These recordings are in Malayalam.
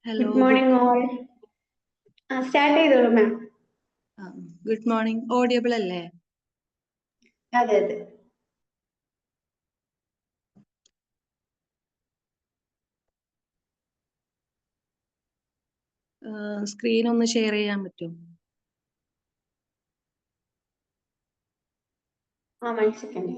Hello, Good morning, all. Start ചെയ്തോളൂ മാം. good morning. Audible അല്ലേ? അതെ അതെ. സ്ക്രീൻ ഒന്ന് ഷെയർ ചെയ്യാൻ പറ്റുമോ? one second.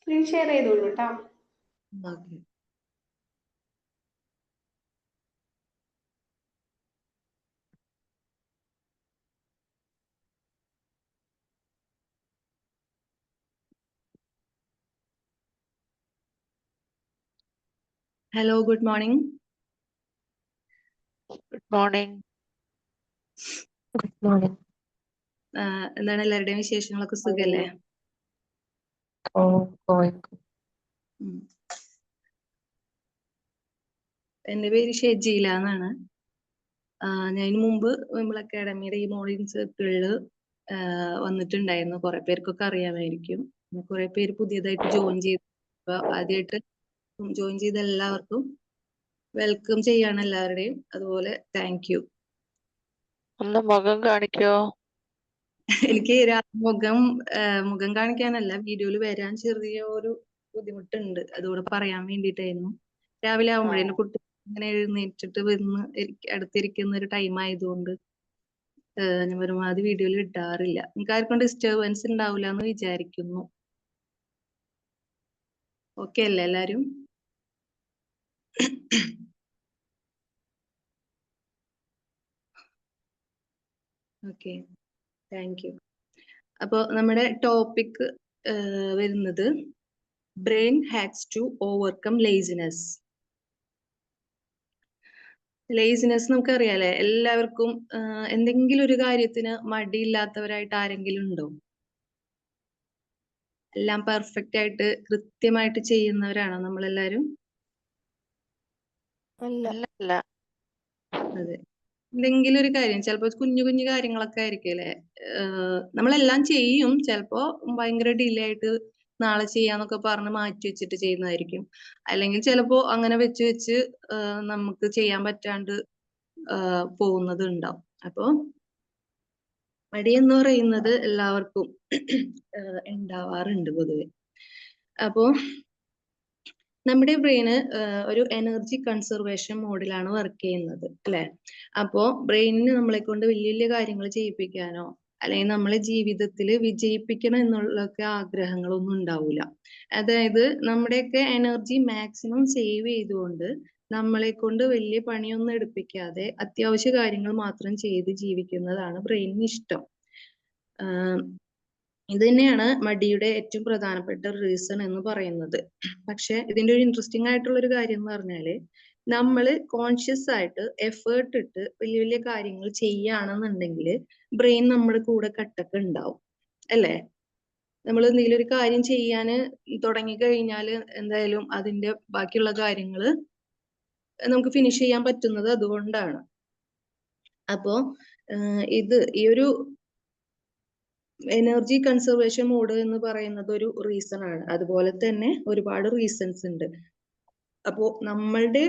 സ്ക്രീൻ ഷെയർ ചെയ്തോളൂ കേട്ടോ. Okay. Hello, good morning. Good morning. Good morning. എന്താണ് എല്ലാവരുടെയും വിശേഷങ്ങളൊക്കെ സുഖല്ലേ? Going. എൻ്റെ പേര് ഷെജീല എന്നാണ്. ഞാൻ ഇതിനു മുമ്പ് വിമൽ അക്കാഡമിയുടെ ഈ മോർണിംഗ് സർക്കിളിൽ വന്നിട്ടുണ്ടായിരുന്നു. കുറെ പേർക്കൊക്കെ അറിയാമായിരിക്കും. കുറെ പേര് പുതിയതായിട്ട് ജോയിൻ ചെയ്തു. ആദ്യമായിട്ട് ജോയിൻ ചെയ്ത എല്ലാവർക്കും വെൽക്കം ചെയ്യാണ് എല്ലാവരുടെയും. അതുപോലെ താങ്ക് യു. ഒന്ന് മുഖം കാണിക്കോ? എനിക്ക് മുഖം കാണിക്കാനല്ല, വീഡിയോയിൽ വരാൻ ചെറിയ ഒരു ബുദ്ധിമുട്ടുണ്ട്. അതുകൂടെ പറയാൻ വേണ്ടിയിട്ടായിരുന്നു. രാവിലെ ആവുമ്പോഴേ എന്റെ കുട്ടി ഇങ്ങനെ എഴുന്നേറ്റിട്ട് വന്ന് അടുത്തിരിക്കുന്ന ഒരു ടൈം ആയതുകൊണ്ട് ഞാൻ പരമാവധി വീഡിയോയിൽ ഇടാറില്ല. നിങ്ങൾക്ക് ആർക്കും ഡിസ്റ്റർബൻസ് ഉണ്ടാവില്ല എന്ന് വിചാരിക്കുന്നു. ഓക്കെ അല്ലേ എല്ലാരും? Okay, thank you. അപ്പോൾ നമ്മുടെ ടോപ്പിക് വരുന്നത് brain hacks to overcome laziness. Laziness നമുക്കറിയാലേ, എല്ലാവർക്കും എന്തെങ്കിലും ഒരു കാര്യത്തിന് മടിയില്ലാത്തവരായിട്ട് ആരെങ്കിലും ഉണ്ടോ? എല്ലാം പെർഫെക്റ്റ് ആയിട്ട് കൃത്യമായിട്ട് ചെയ്യുന്നവരാണോ നമ്മളെല്ലാരും? അല്ല. അതെ, എന്തെങ്കിലും ഒരു കാര്യം, ചിലപ്പോ കുഞ്ഞു കുഞ്ഞു കാര്യങ്ങളൊക്കെ ആയിരിക്കല്ലേ, നമ്മളെല്ലാം ചെയ്യും. ചിലപ്പോ ഭയങ്കര ഡിലേ ആയിട്ട് നാളെ ചെയ്യാന്നൊക്കെ പറഞ്ഞ് മാറ്റി വെച്ചിട്ട് ചെയ്യുന്നതായിരിക്കും. അല്ലെങ്കിൽ ചിലപ്പോ അങ്ങനെ വെച്ച് നമുക്ക് ചെയ്യാൻ പറ്റാണ്ട് പോകുന്നത് ഉണ്ടാവും. അപ്പോ മടി എന്ന് പറയുന്നത് എല്ലാവർക്കും ഉണ്ടാവാറുണ്ട് പൊതുവെ. അപ്പോ നമ്മുടെ ബ്രെയിന് ഒരു എനർജി കൺസർവേഷൻ മോഡിലാണ് വർക്ക് ചെയ്യുന്നത്, അല്ലെ? അപ്പോ ബ്രെയിനിന് നമ്മളെ കൊണ്ട് വലിയ വലിയ കാര്യങ്ങൾ ചെയ്യിപ്പിക്കാനോ അല്ലെങ്കിൽ നമ്മളെ ജീവിതത്തിൽ വിജയിപ്പിക്കണം എന്നുള്ളൊക്കെ ആഗ്രഹങ്ങളൊന്നും ഉണ്ടാവില്ല. അതായത് നമ്മുടെയൊക്കെ എനർജി മാക്സിമം സേവ് ചെയ്തുകൊണ്ട് നമ്മളെ കൊണ്ട് വലിയ പണിയൊന്നും എടുപ്പിക്കാതെ അത്യാവശ്യ കാര്യങ്ങൾ മാത്രം ചെയ്ത് ജീവിക്കുന്നതാണ് ബ്രെയിനിന് ഇഷ്ടം. ഇത് തന്നെയാണ് മടിയുടെ ഏറ്റവും പ്രധാനപ്പെട്ട റീസൺ എന്ന് പറയുന്നത്. പക്ഷെ ഇതിന്റെ ഒരു ഇൻട്രസ്റ്റിംഗ് ആയിട്ടുള്ള ഒരു കാര്യം എന്ന് പറഞ്ഞാല്, നമ്മൾ കോൺഷ്യസ് ആയിട്ട് എഫേർട്ട് ഇട്ട് വലിയ വലിയ കാര്യങ്ങൾ ചെയ്യുകയാണെന്നുണ്ടെങ്കിൽ ബ്രെയിൻ നമ്മുടെ കൂടെ കട്ടൊക്കെ ഉണ്ടാവും, അല്ലേ? നമ്മൾ എന്തെങ്കിലും ഒരു കാര്യം ചെയ്യാന് തുടങ്ങി കഴിഞ്ഞാൽ എന്തായാലും അതിന്റെ ബാക്കിയുള്ള കാര്യങ്ങൾ നമുക്ക് ഫിനിഷ് ചെയ്യാൻ പറ്റുന്നത് അതുകൊണ്ടാണ്. അപ്പോ ഈ ഒരു എനർജി കൺസർവേഷൻ മോഡ് എന്ന് പറയുന്നത് ഒരു റീസൺ ആണ്. അതുപോലെ തന്നെ ഒരുപാട് റീസൺസ് ഉണ്ട്. അപ്പോ നമ്മളുടെ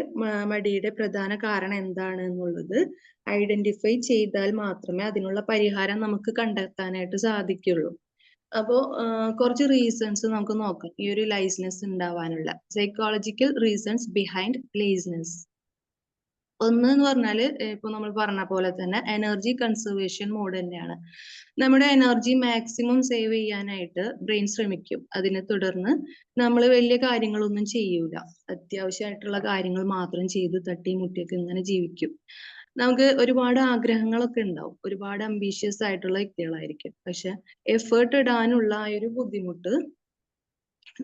മടിയുടെ പ്രധാന കാരണം എന്താണ് എന്നുള്ളത് ഐഡന്റിഫൈ ചെയ്താൽ മാത്രമേ അതിനുള്ള പരിഹാരം നമുക്ക് കണ്ടെത്താനായിട്ട് സാധിക്കുള്ളൂ. അപ്പോ കുറച്ച് റീസൺസ് നമുക്ക് നോക്കാം ഈ ഒരു ലേസിനെസ് ഉണ്ടാവാനുള്ള. Psychological reasons behind laziness. ഒന്ന് എന്ന് പറഞ്ഞാല് ഇപ്പൊ നമ്മൾ പറഞ്ഞ പോലെ തന്നെ എനർജി കൺസർവേഷൻ മോഡ് തന്നെയാണ്. നമ്മുടെ എനർജി മാക്സിമം സേവ് ചെയ്യാനായിട്ട് ബ്രെയിൻ ശ്രമിക്കും. അതിനെ തുടർന്ന് നമ്മൾ വലിയ കാര്യങ്ങളൊന്നും ചെയ്യൂല, അത്യാവശ്യമായിട്ടുള്ള കാര്യങ്ങൾ മാത്രം ചെയ്ത് തട്ടി മുട്ടിയൊക്കെ ഇങ്ങനെ ജീവിക്കും. നമുക്ക് ഒരുപാട് ആഗ്രഹങ്ങളൊക്കെ ഉണ്ടാവും, ഒരുപാട് അംബീഷ്യസ് ആയിട്ടുള്ള വ്യക്തികളായിരിക്കും. പക്ഷെ എഫേർട്ട് ഇടാനുള്ള ആ ഒരു ബുദ്ധിമുട്ട്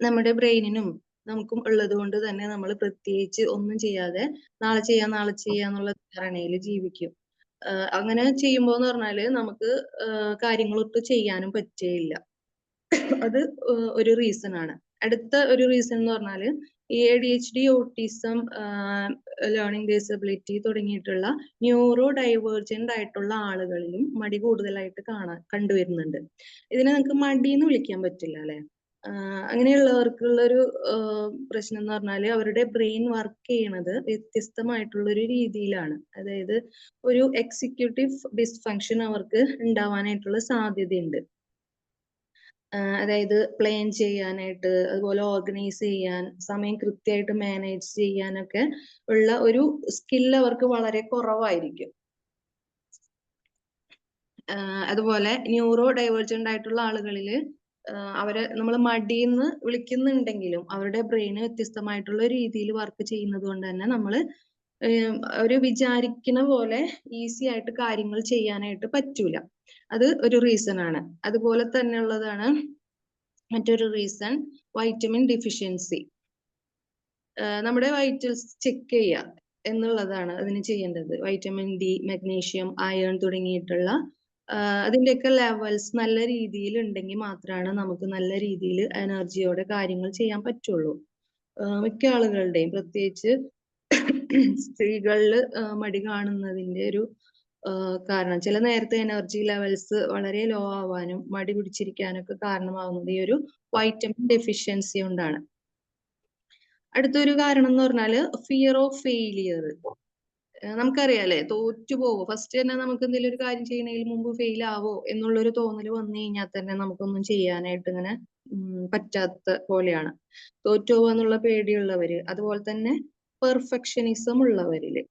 നമ്മുടെ ബ്രെയിനിനും നമുക്കും ഉള്ളത് കൊണ്ട് തന്നെ നമ്മൾ പ്രത്യേകിച്ച് ഒന്നും ചെയ്യാതെ നാളെ ചെയ്യാന്നുള്ള ധാരണയിൽ ജീവിക്കും. അങ്ങനെ ചെയ്യുമ്പോൾ എന്ന് പറഞ്ഞാല് നമുക്ക് കാര്യങ്ങളൊട്ട് ചെയ്യാനും പറ്റുകയില്ല. അത് ഒരു റീസൺ ആണ്. അടുത്ത ഒരു റീസൺ എന്ന് പറഞ്ഞാല് ഈ ADHD, ഓട്ടിസം, ലേണിംഗ് ഡിസബിലിറ്റി തുടങ്ങിയിട്ടുള്ള ന്യൂറോ ഡൈവേർജന്റ് ആയിട്ടുള്ള ആളുകളിലും മടി കൂടുതലായിട്ട് കണ്ടുവരുന്നുണ്ട്. ഇതിനെ നമുക്ക് മടി എന്ന് വിളിക്കാൻ പറ്റില്ല അല്ലെ. അങ്ങനെയുള്ളവർക്കുള്ളൊരു പ്രശ്നം എന്ന് പറഞ്ഞാല് അവരുടെ ബ്രെയിൻ വർക്ക് ചെയ്യണത് വ്യത്യസ്തമായിട്ടുള്ള ഒരു രീതിയിലാണ്. അതായത് ഒരു എക്സിക്യൂട്ടീവ് ഡിസ്ഫങ്ഷൻ അവർക്ക് ഉണ്ടാവാനായിട്ടുള്ള സാധ്യതയുണ്ട്. അതായത് പ്ലാൻ ചെയ്യാനായിട്ട്, അതുപോലെ ഓർഗനൈസ് ചെയ്യാൻ, സമയം കൃത്യമായിട്ട് മാനേജ് ചെയ്യാനൊക്കെ ഉള്ള ഒരു സ്കിൽ അവർക്ക് വളരെ കുറവായിരിക്കും. അതുപോലെ ന്യൂറോ ഡൈവേർജന്റ് ആയിട്ടുള്ള ആളുകളില് അവരെ നമ്മൾ മടിയെന്ന് വിളിക്കുന്നുണ്ടെങ്കിലും അവരുടെ ബ്രെയിന് വ്യത്യസ്തമായിട്ടുള്ള രീതിയിൽ വർക്ക് ചെയ്യുന്നത് കൊണ്ട് തന്നെ നമ്മൾ ഒരു വിചാരിക്കുന്ന പോലെ ഈസി ആയിട്ട് കാര്യങ്ങൾ ചെയ്യാനായിട്ട് പറ്റൂല. അത് ഒരു റീസൺ ആണ്. അതുപോലെ തന്നെ ഉള്ളതാണ് മറ്റൊരു റീസൺ, വൈറ്റമിൻ ഡെഫിഷ്യൻസി. നമ്മുടെ വൈറ്റൽസ് ചെക്ക് ചെയ്യുക എന്നുള്ളതാണ് അതിന് ചെയ്യേണ്ടത്. വൈറ്റമിൻ ഡി, മഗ്നീഷ്യം, അയൺ തുടങ്ങിയിട്ടുള്ള അതിന്റെയൊക്കെ ലെവൽസ് നല്ല രീതിയിൽ ഉണ്ടെങ്കിൽ മാത്രമാണ് നമുക്ക് നല്ല രീതിയിൽ എനർജിയോടെ കാര്യങ്ങൾ ചെയ്യാൻ പറ്റുള്ളൂ. മിക്ക ആളുകളുടെയും, പ്രത്യേകിച്ച് സ്ത്രീകളിൽ മടി കാണുന്നതിന്റെ ഒരു കാരണം ചില നേരത്തെ എനർജി ലെവൽസ് വളരെ ലോ ആവാനും മടി പിടിച്ചിരിക്കാനൊക്കെ കാരണമാവുന്നത് ഈ ഒരു വൈറ്റമിൻ ഡെഫിഷ്യൻസി കൊണ്ടാണ്. അടുത്തൊരു കാരണം എന്ന് പറഞ്ഞാല് ഫിയർ ഓഫ് ഫെയിലിയർ. നമുക്കറിയാലേ, തോറ്റു പോവോ, ഫസ്റ്റ് തന്നെ നമുക്ക് എന്തെങ്കിലും ഒരു കാര്യം ചെയ്യുന്നതിന് മുമ്പ് ഫെയിൽ ആവോ എന്നുള്ളൊരു തോന്നൽ വന്നു കഴിഞ്ഞാൽ തന്നെ നമുക്കൊന്നും ചെയ്യാനായിട്ട് ഇങ്ങനെ പറ്റാത്ത പോലെയാണ്. തോറ്റു പോവുക എന്നുള്ള പേടിയുള്ളവര്, അതുപോലെ തന്നെ പെർഫെക്ഷനിസം ഉള്ളവരില്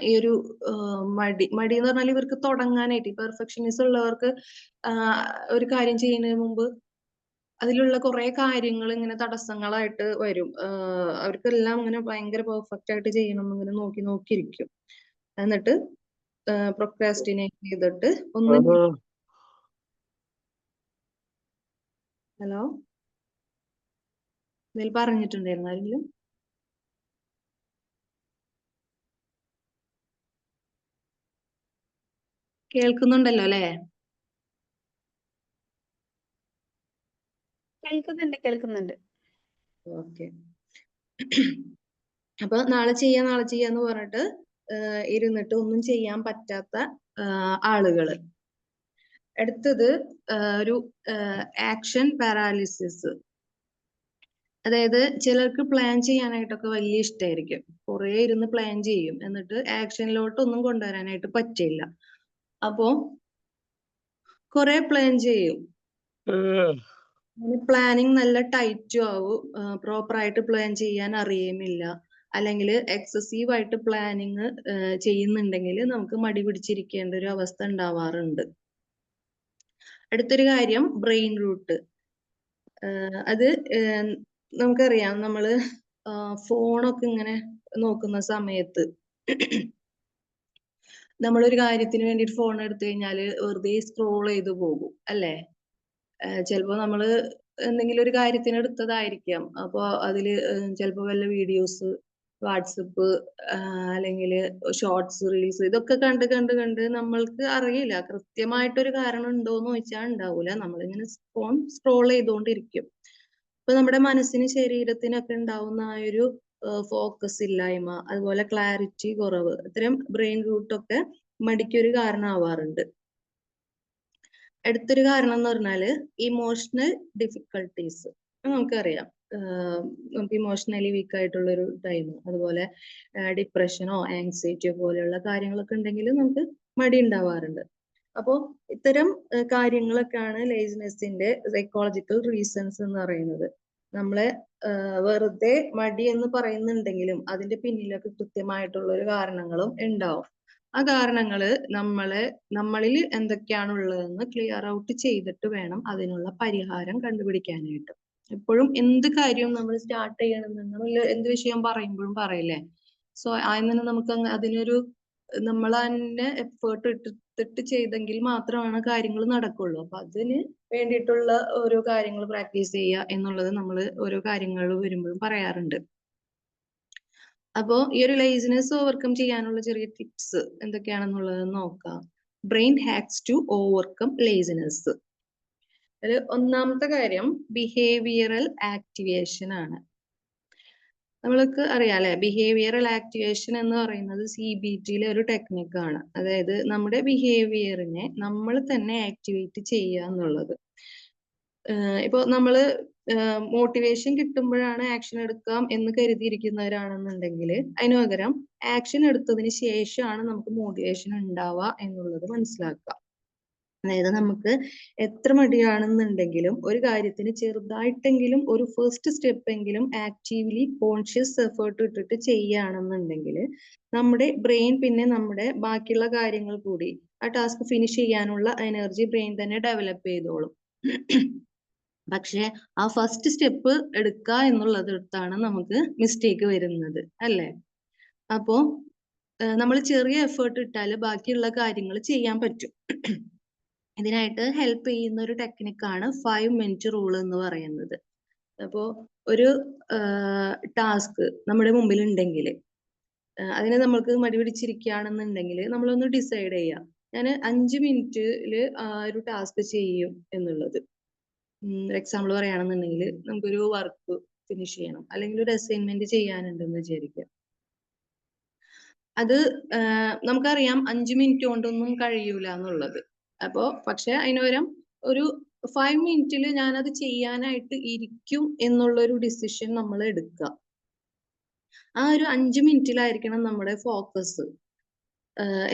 ഈ ഒരു മടി എന്ന് പറഞ്ഞാൽ ഇവർക്ക് തുടങ്ങാനായിട്ട്, പെർഫെക്ഷനിസം ഉള്ളവർക്ക് ഒരു കാര്യം ചെയ്യുന്നതിന് മുമ്പ് അതിലുള്ള കുറെ കാര്യങ്ങൾ ഇങ്ങനെ തടസ്സങ്ങളായിട്ട് വരും. അവർക്കെല്ലാം ഇങ്ങനെ ഭയങ്കര പെർഫെക്റ്റ് ആയിട്ട് ചെയ്യണം എന്നിങ്ങനെ നോക്കിയിരിക്കും. എന്നിട്ട് പ്രൊക്രാസ്റ്റിനേറ്റ് ചെയ്തിട്ട് ഒന്നും. ഹലോ, ഇതിൽ പറഞ്ഞിട്ടുണ്ടായിരുന്നു ആരെങ്കിലും? കേൾക്കുന്നുണ്ടല്ലോ അല്ലേ? കേൾക്കുന്നുണ്ട്. ഓക്കെ. അപ്പൊ നാളെ ചെയ്യാന്ന് പറഞ്ഞിട്ട് ഇരുന്നിട്ട് ഒന്നും ചെയ്യാൻ പറ്റാത്ത ആളുകള്. അടുത്തത് ഒരു ആക്ഷൻ പാരാലിസിസ്. അതായത് ചിലർക്ക് പ്ലാൻ ചെയ്യാനായിട്ടൊക്കെ വലിയ ഇഷ്ടമായിരിക്കും, കുറെ ഇരുന്ന് പ്ലാൻ ചെയ്യും, എന്നിട്ട് ആക്ഷനിലോട്ടൊന്നും കൊണ്ടുവരാനായിട്ട് പറ്റില്ല. അപ്പോ കുറെ പ്ലാൻ ചെയ്യും, പ്ലാനിങ് നല്ല ടൈറ്റും ആവും, പ്രോപ്പറായിട്ട് പ്ലാൻ ചെയ്യാൻ അറിയുമില്ല, അല്ലെങ്കിൽ എക്സസീവ് ആയിട്ട് പ്ലാനിങ് ചെയ്യുന്നുണ്ടെങ്കിൽ നമുക്ക് മടി പിടിച്ചിരിക്കേണ്ട ഒരു അവസ്ഥ ഉണ്ടാവാറുണ്ട്. അടുത്തൊരു കാര്യം ബ്രെയിൻ റൂട്ട്. അത് നമുക്കറിയാം, നമ്മള് ഫോണൊക്കെ ഇങ്ങനെ നോക്കുന്ന സമയത്ത് നമ്മളൊരു കാര്യത്തിന് വേണ്ടിയിട്ട് ഫോൺ എടുത്തു കഴിഞ്ഞാല് വെറുതെ സ്ക്രോൾ ചെയ്ത് പോകും അല്ലേ. ചിലപ്പോ നമ്മള് എന്തെങ്കിലും ഒരു കാര്യത്തിന് എടുത്തതായിരിക്കാം, അപ്പൊ അതില് ചിലപ്പോ വല്ല വീഡിയോസ്, വാട്സപ്പ്, അല്ലെങ്കിൽ ഷോർട്സ്, റീൽസ്, ഇതൊക്കെ കണ്ട് നമ്മൾക്ക് അറിയില്ല, കൃത്യമായിട്ടൊരു കാരണം ഉണ്ടോന്ന് ചോദിച്ചാൽ ഉണ്ടാവൂല, നമ്മളിങ്ങനെ ഫോൺ സ്ക്രോൾ ചെയ്തുകൊണ്ടിരിക്കും. ഇപ്പൊ നമ്മുടെ മനസ്സിന്, ശരീരത്തിനൊക്കെ ഉണ്ടാവുന്ന ആ ഒരു ഫോക്കസ് ഇല്ലായ്മ, അതുപോലെ ക്ലാരിറ്റി കുറവ്, ഇത്തരം ബ്രെയിൻ റൂട്ടൊക്കെ മടിക്കൊരു കാരണമാവാറുണ്ട്. അടുത്തൊരു കാരണം എന്ന് പറഞ്ഞാല് ഇമോഷണൽ ഡിഫിക്കൽട്ടീസ്. നമുക്കറിയാം, നമുക്ക് ഇമോഷണലി വീക്ക് ആയിട്ടുള്ള ഒരു ടൈം, അതുപോലെ ഡിപ്രഷനോ ആങ്സൈറ്റിയോ പോലെയുള്ള കാര്യങ്ങളൊക്കെ ഉണ്ടെങ്കിൽ നമുക്ക് മടി ഉണ്ടാവാറുണ്ട്. അപ്പോൾ ഇത്തരം കാര്യങ്ങളൊക്കെയാണ് ലേസിനെസിന്റെ സൈക്കോളജിക്കൽ റീസൺസ് എന്ന് പറയുന്നത്. നമ്മളെ വെറുതെ മടി എന്ന് പറയുന്നുണ്ടെങ്കിലും അതിന്റെ പിന്നിലൊക്കെ കൃത്യമായിട്ടുള്ള ഒരു കാരണങ്ങളും ഉണ്ടാവും. ആ കാരണങ്ങള് നമ്മളിൽ എന്തൊക്കെയാണ് ഉള്ളതെന്ന് ക്ലിയർ ഔട്ട് ചെയ്തിട്ട് വേണം അതിനുള്ള പരിഹാരം കണ്ടുപിടിക്കാനായിട്ട്. എപ്പോഴും എന്ത് കാര്യവും നമ്മൾ സ്റ്റാർട്ട് ചെയ്യണമെന്ന് എന്ത് വിഷയം പറയുമ്പോഴും പറയില്ലേ, സോ ആദ്യം തന്നെ നമുക്ക് അതിനൊരു നമ്മൾ തന്നെ എഫേർട്ട് ഇട്ടിട്ട് എടുത്തിട്ട് ചെയ്തെങ്കിൽ മാത്രമാണ് കാര്യങ്ങൾ നടക്കുള്ളൂ. അപ്പൊ അതിന് വേണ്ടിയിട്ടുള്ള ഓരോ കാര്യങ്ങൾ പ്രാക്ടീസ് ചെയ്യുക എന്നുള്ളത് നമ്മൾ ഓരോ കാര്യങ്ങൾ വരുമ്പോഴും പറയാറുണ്ട്. അപ്പോ ഈ ഒരു ലേസിനെസ് ഓവർകം ചെയ്യാനുള്ള ചെറിയ ടിപ്സ് എന്തൊക്കെയാണെന്നുള്ളത് നോക്കാം. Brain hacks to overcome laziness. അതിൽ ഒന്നാമത്തെ കാര്യം ബിഹേവിയറൽ ആക്ടിവേഷൻ ആണ്. നമ്മൾക്ക് അറിയാലേ, ബിഹേവിയറൽ ആക്ടിവേഷൻ എന്ന് പറയുന്നത് CBTയിലെ ഒരു ടെക്നിക്കാണ്. അതായത് നമ്മുടെ ബിഹേവിയറിനെ നമ്മൾ തന്നെ ആക്ടിവേറ്റ് ചെയ്യുക എന്നുള്ളത്. ഇപ്പൊ നമ്മള് മോട്ടിവേഷൻ കിട്ടുമ്പോഴാണ് ആക്ഷൻ എടുക്കാം എന്ന് കരുതിയിരിക്കുന്നവരാണെന്നുണ്ടെങ്കിൽ അതിന് പകരം ആക്ഷൻ എടുത്തതിന് ശേഷമാണ് നമുക്ക് മോട്ടിവേഷൻ ഉണ്ടാവുക എന്നുള്ളത് മനസ്സിലാക്കുക. അതായത് നമുക്ക് എത്ര മടിയാണെന്നുണ്ടെങ്കിലും ഒരു കാര്യത്തിന് ചെറുതായിട്ടെങ്കിലും ഒരു ഫസ്റ്റ് സ്റ്റെപ്പ് എങ്കിലും ആക്റ്റീവ്ലി കോൺഷ്യസ് എഫേർട്ട് ഇട്ടിട്ട് ചെയ്യുകയാണെന്നുണ്ടെങ്കിൽ നമ്മുടെ ബ്രെയിൻ പിന്നെ നമ്മുടെ ബാക്കിയുള്ള കാര്യങ്ങൾ കൂടി ആ ടാസ്ക് ഫിനിഷ് ചെയ്യാനുള്ള എനർജി ബ്രെയിൻ തന്നെ ഡെവലപ്പ് ചെയ്തോളും. പക്ഷെ ആ ഫസ്റ്റ് സ്റ്റെപ്പ് എടുക്കുക എന്നുള്ളതാണ് നമുക്ക് മിസ്റ്റേക്ക് വരുന്നത്, അല്ലേ? അപ്പോ നമ്മൾ ചെറിയ എഫേർട്ട് ഇട്ടാൽ ബാക്കിയുള്ള കാര്യങ്ങൾ ചെയ്യാൻ പറ്റും. ഇതിനായിട്ട് ഹെൽപ്പ് ചെയ്യുന്ന ഒരു ടെക്നിക്കാണ് 5 മിനിറ്റ് റൂൾ എന്ന് പറയുന്നത്. അപ്പോ ഒരു ടാസ്ക് നമ്മുടെ മുമ്പിൽ ഉണ്ടെങ്കിൽ അതിനെ നമ്മൾക്ക് മടി പിടിച്ചിരിക്കുകയാണെന്നുണ്ടെങ്കിൽ നമ്മളൊന്ന് ഡിസൈഡ് ചെയ്യാം, ഞാൻ 5 മിനിറ്റിൽ ഒരു ടാസ്ക് ചെയ്യും എന്നുള്ളത്. എക്സാമ്പിൾ പറയുകയാണെന്നുണ്ടെങ്കിൽ നമുക്കൊരു വർക്ക് ഫിനിഷ് ചെയ്യണം, അല്ലെങ്കിൽ ഒരു അസൈൻമെന്റ് ചെയ്യാനുണ്ടെന്ന് വിചാരിക്കുക. അത് നമുക്കറിയാം 5 മിനിറ്റ് കൊണ്ടൊന്നും കഴിയൂല എന്നുള്ളത്. അപ്പോ പക്ഷെ അതിന് പകരം ഒരു 5 മിനിറ്റിൽ ഞാനത് ചെയ്യാനായിട്ട് ഇരിക്കും എന്നുള്ള ഒരു ഡിസിഷൻ നമ്മൾ എടുക്കുക. ആ ഒരു 5 മിനിറ്റിലായിരിക്കണം നമ്മുടെ ഫോക്കസ്.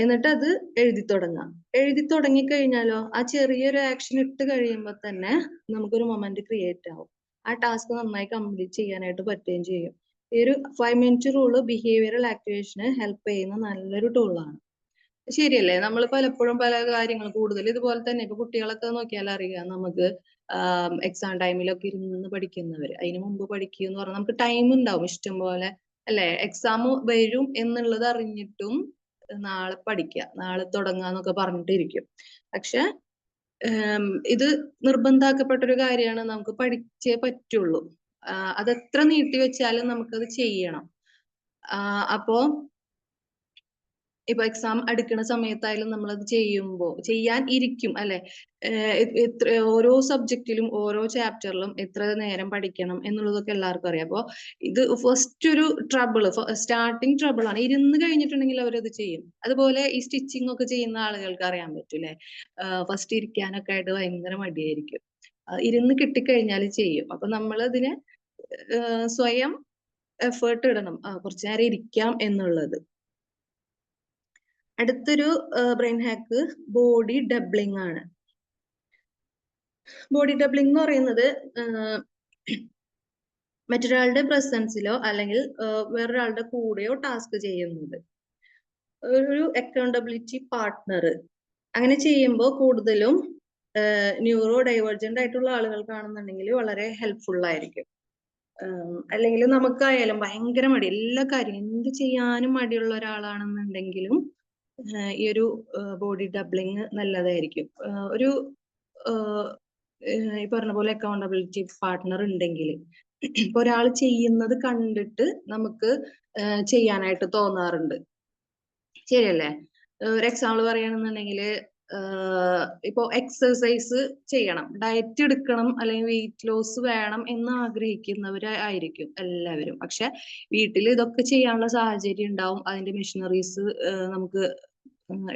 എന്നിട്ട് അത് എഴുതി തുടങ്ങാം. എഴുതി തുടങ്ങിക്കഴിഞ്ഞാലോ ആ ചെറിയൊരു ആക്ഷൻ ഇട്ട് കഴിയുമ്പോൾ തന്നെ നമുക്കൊരു മൊമെന്റ് ക്രിയേറ്റ് ആവും. ആ ടാസ്ക് നന്നായി കംപ്ലീറ്റ് ചെയ്യാനായിട്ട് പറ്റുകയും ചെയ്യും. ഈ ഒരു 5 മിനിറ്റ് റൂള് ബിഹേവിയറൽ ആക്ടിവേഷന് ഹെൽപ്പ് ചെയ്യുന്ന നല്ലൊരു ടൂളാണ്. ശരിയല്ലേ? നമ്മൾ പലപ്പോഴും പല കാര്യങ്ങൾ കൂടുതൽ ഇതുപോലെ തന്നെ ഇപ്പൊ കുട്ടികളൊക്കെ നോക്കിയാൽ അറിയാം, നമുക്ക് എക്സാം ടൈമിലൊക്കെ ഇരുന്ന് പഠിക്കുന്നവര്, അതിന് മുമ്പ് പഠിക്കുക എന്ന് പറഞ്ഞാൽ നമുക്ക് ടൈം ഉണ്ടാവും ഇഷ്ടം പോലെ, അല്ലെ? എക്സാം വരും എന്നുള്ളത് അറിഞ്ഞിട്ടും നാളെ പഠിക്കുക, നാളെ തുടങ്ങാന്നൊക്കെ പറഞ്ഞിട്ടിരിക്കും. പക്ഷെ ഇത് നിർബന്ധാക്കപ്പെട്ട ഒരു കാര്യമാണ്, നമുക്ക് പഠിച്ചേ പറ്റുള്ളൂ. അതെത്ര നീട്ടി വെച്ചാലും നമുക്കത് ചെയ്യണം. അപ്പോ ഇപ്പൊ എക്സാം അടുക്കുന്ന സമയത്തായാലും നമ്മളത് ചെയ്യാൻ ഇരിക്കും, അല്ലെ? ഓരോ സബ്ജക്റ്റിലും ഓരോ ചാപ്റ്ററിലും എത്ര നേരം പഠിക്കണം എന്നുള്ളതൊക്കെ എല്ലാവർക്കും അറിയാം. അപ്പൊ ഇത് ഫസ്റ്റ് ഒരു സ്റ്റാർട്ടിങ് ട്രബിൾ ആണ്. ഇരുന്ന് കഴിഞ്ഞിട്ടുണ്ടെങ്കിൽ അവരത് ചെയ്യും. അതുപോലെ ഈ സ്റ്റിച്ചിങ് ഒക്കെ ചെയ്യുന്ന ആളുകൾക്ക് അറിയാൻ പറ്റൂലേ, ഫസ്റ്റ് ഇരിക്കാനൊക്കെ ആയിട്ട് ഭയങ്കര മടിയായിരിക്കും. ഇരുന്ന് കിട്ടിക്കഴിഞ്ഞാൽ ചെയ്യും. അപ്പൊ നമ്മളതിനെ സ്വയം എഫേർട്ട് ഇടണം, കുറച്ചു നേരം ഇരിക്കാം എന്നുള്ളത്. അടുത്തൊരു ബ്രെയിൻ ഹാക്ക് ബോഡി ഡബ്ലിംഗ് ആണ്. ബോഡി ഡബ്ലിംഗ് എന്ന് പറയുന്നത് മറ്റൊരാളുടെ പ്രസൻസിലോ അല്ലെങ്കിൽ വേറൊരാളുടെ കൂടെയോ ടാസ്ക് ചെയ്യുന്നത്. ഒരു അക്കൗണ്ടബിലിറ്റി പാർട്ട്ണർ അങ്ങനെ ചെയ്യുമ്പോൾ കൂടുതലും ന്യൂറോ ഡൈവേർജന്റ് ആയിട്ടുള്ള ആളുകൾക്കാണെന്നുണ്ടെങ്കിൽ വളരെ ഹെൽപ്ഫുൾ ആയിരിക്കും. അല്ലെങ്കിൽ നമുക്കായാലും ഭയങ്കര മടി, എല്ലാ കാര്യം എന്ത് ചെയ്യാനും മടിയുള്ള ഒരാളാണെന്നുണ്ടെങ്കിലും ഈ ഒരു ബോഡി ഡബ്ലിംഗ് നല്ലതായിരിക്കും. ഒരു ഈ പറഞ്ഞ പോലെ അക്കൗണ്ടബിലിറ്റി പാർട്ട്ണർ ഉണ്ടെങ്കിൽ ഇപ്പൊ ഒരാൾ ചെയ്യുന്നത് കണ്ടിട്ട് നമുക്ക് ചെയ്യാനായിട്ട് തോന്നാറുണ്ട്, ശരിയല്ലേ? ഒരു എക്സാമ്പിൾ പറയുകയാണെന്നുണ്ടെങ്കിൽ ഇപ്പൊ എക്സസൈസ് ചെയ്യണം, ഡയറ്റ് എടുക്കണം, അല്ലെങ്കിൽ വെയിറ്റ് ലോസ് വേണം എന്ന് ആഗ്രഹിക്കുന്നവരായിരിക്കും എല്ലാവരും. പക്ഷെ വീട്ടിൽ ഇതൊക്കെ ചെയ്യാനുള്ള സാഹചര്യം ഉണ്ടാവും, അതിന്റെ മെഷീനറീസ് നമുക്ക്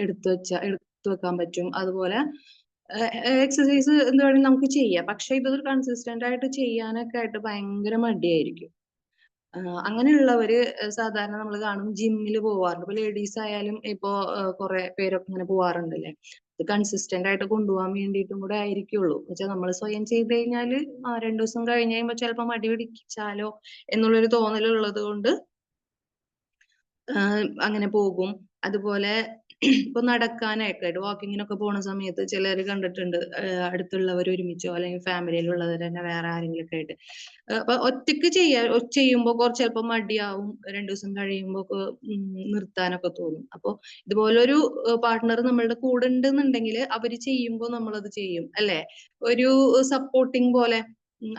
എടുത്തു വെക്കാൻ പറ്റും. അതുപോലെ എക്സസൈസ് എന്ത് വേണമെങ്കിലും നമുക്ക് ചെയ്യാം. പക്ഷെ ഇതൊരു കൺസിസ്റ്റന്റ് ആയിട്ട് ചെയ്യാനൊക്കെ ആയിട്ട് ഭയങ്കര മടിയായിരിക്കും. അങ്ങനെയുള്ളവര് സാധാരണ നമ്മൾ കാണും ജിമ്മിൽ പോവാറുണ്ട്. ഇപ്പൊ ലേഡീസ് ആയാലും ഇപ്പോ കുറെ പേരൊക്കെ ഇങ്ങനെ പോവാറുണ്ടല്ലേ. ഇത് കൺസിസ്റ്റന്റ് ആയിട്ട് കൊണ്ടുപോകാൻ വേണ്ടിയിട്ടും കൂടെ ആയിരിക്കുള്ളൂ. എന്നുവെച്ചാൽ നമ്മൾ സ്വയം ചെയ്ത് കഴിഞ്ഞാല് 2 ദിവസം കഴിഞ്ഞ് കഴിയുമ്പോൾ ചിലപ്പോൾ മടി പിടിച്ചാലോ എന്നുള്ളൊരു തോന്നലുള്ളത് കൊണ്ട് അങ്ങനെ പോകും. അതുപോലെ ഇപ്പൊ നടക്കാനായിട്ട് വാക്കിങ്ങിനൊക്കെ പോണ സമയത്ത് ചിലർ കണ്ടിട്ടുണ്ട്, അടുത്തുള്ളവർ ഒരുമിച്ചോ അല്ലെങ്കിൽ ഫാമിലിയിലുള്ളവർ തന്നെ വേറെ ആരെങ്കിലും ഒക്കെ ആയിട്ട്. അപ്പൊ ഒറ്റയ്ക്ക് ചെയ്യുമ്പോൾ കുറച്ച് ചിലപ്പോൾ മടിയാവും, 2 ദിവസം കഴിയുമ്പോൾ നിർത്താനൊക്കെ തോന്നും. അപ്പൊ ഇതുപോലൊരു പാർട്ട്ണർ നമ്മളുടെ കൂടെ ഉണ്ടെന്നുണ്ടെങ്കിൽ അവര് ചെയ്യുമ്പോൾ നമ്മളത് ചെയ്യും അല്ലെ, ഒരു സപ്പോർട്ടിങ് പോലെ.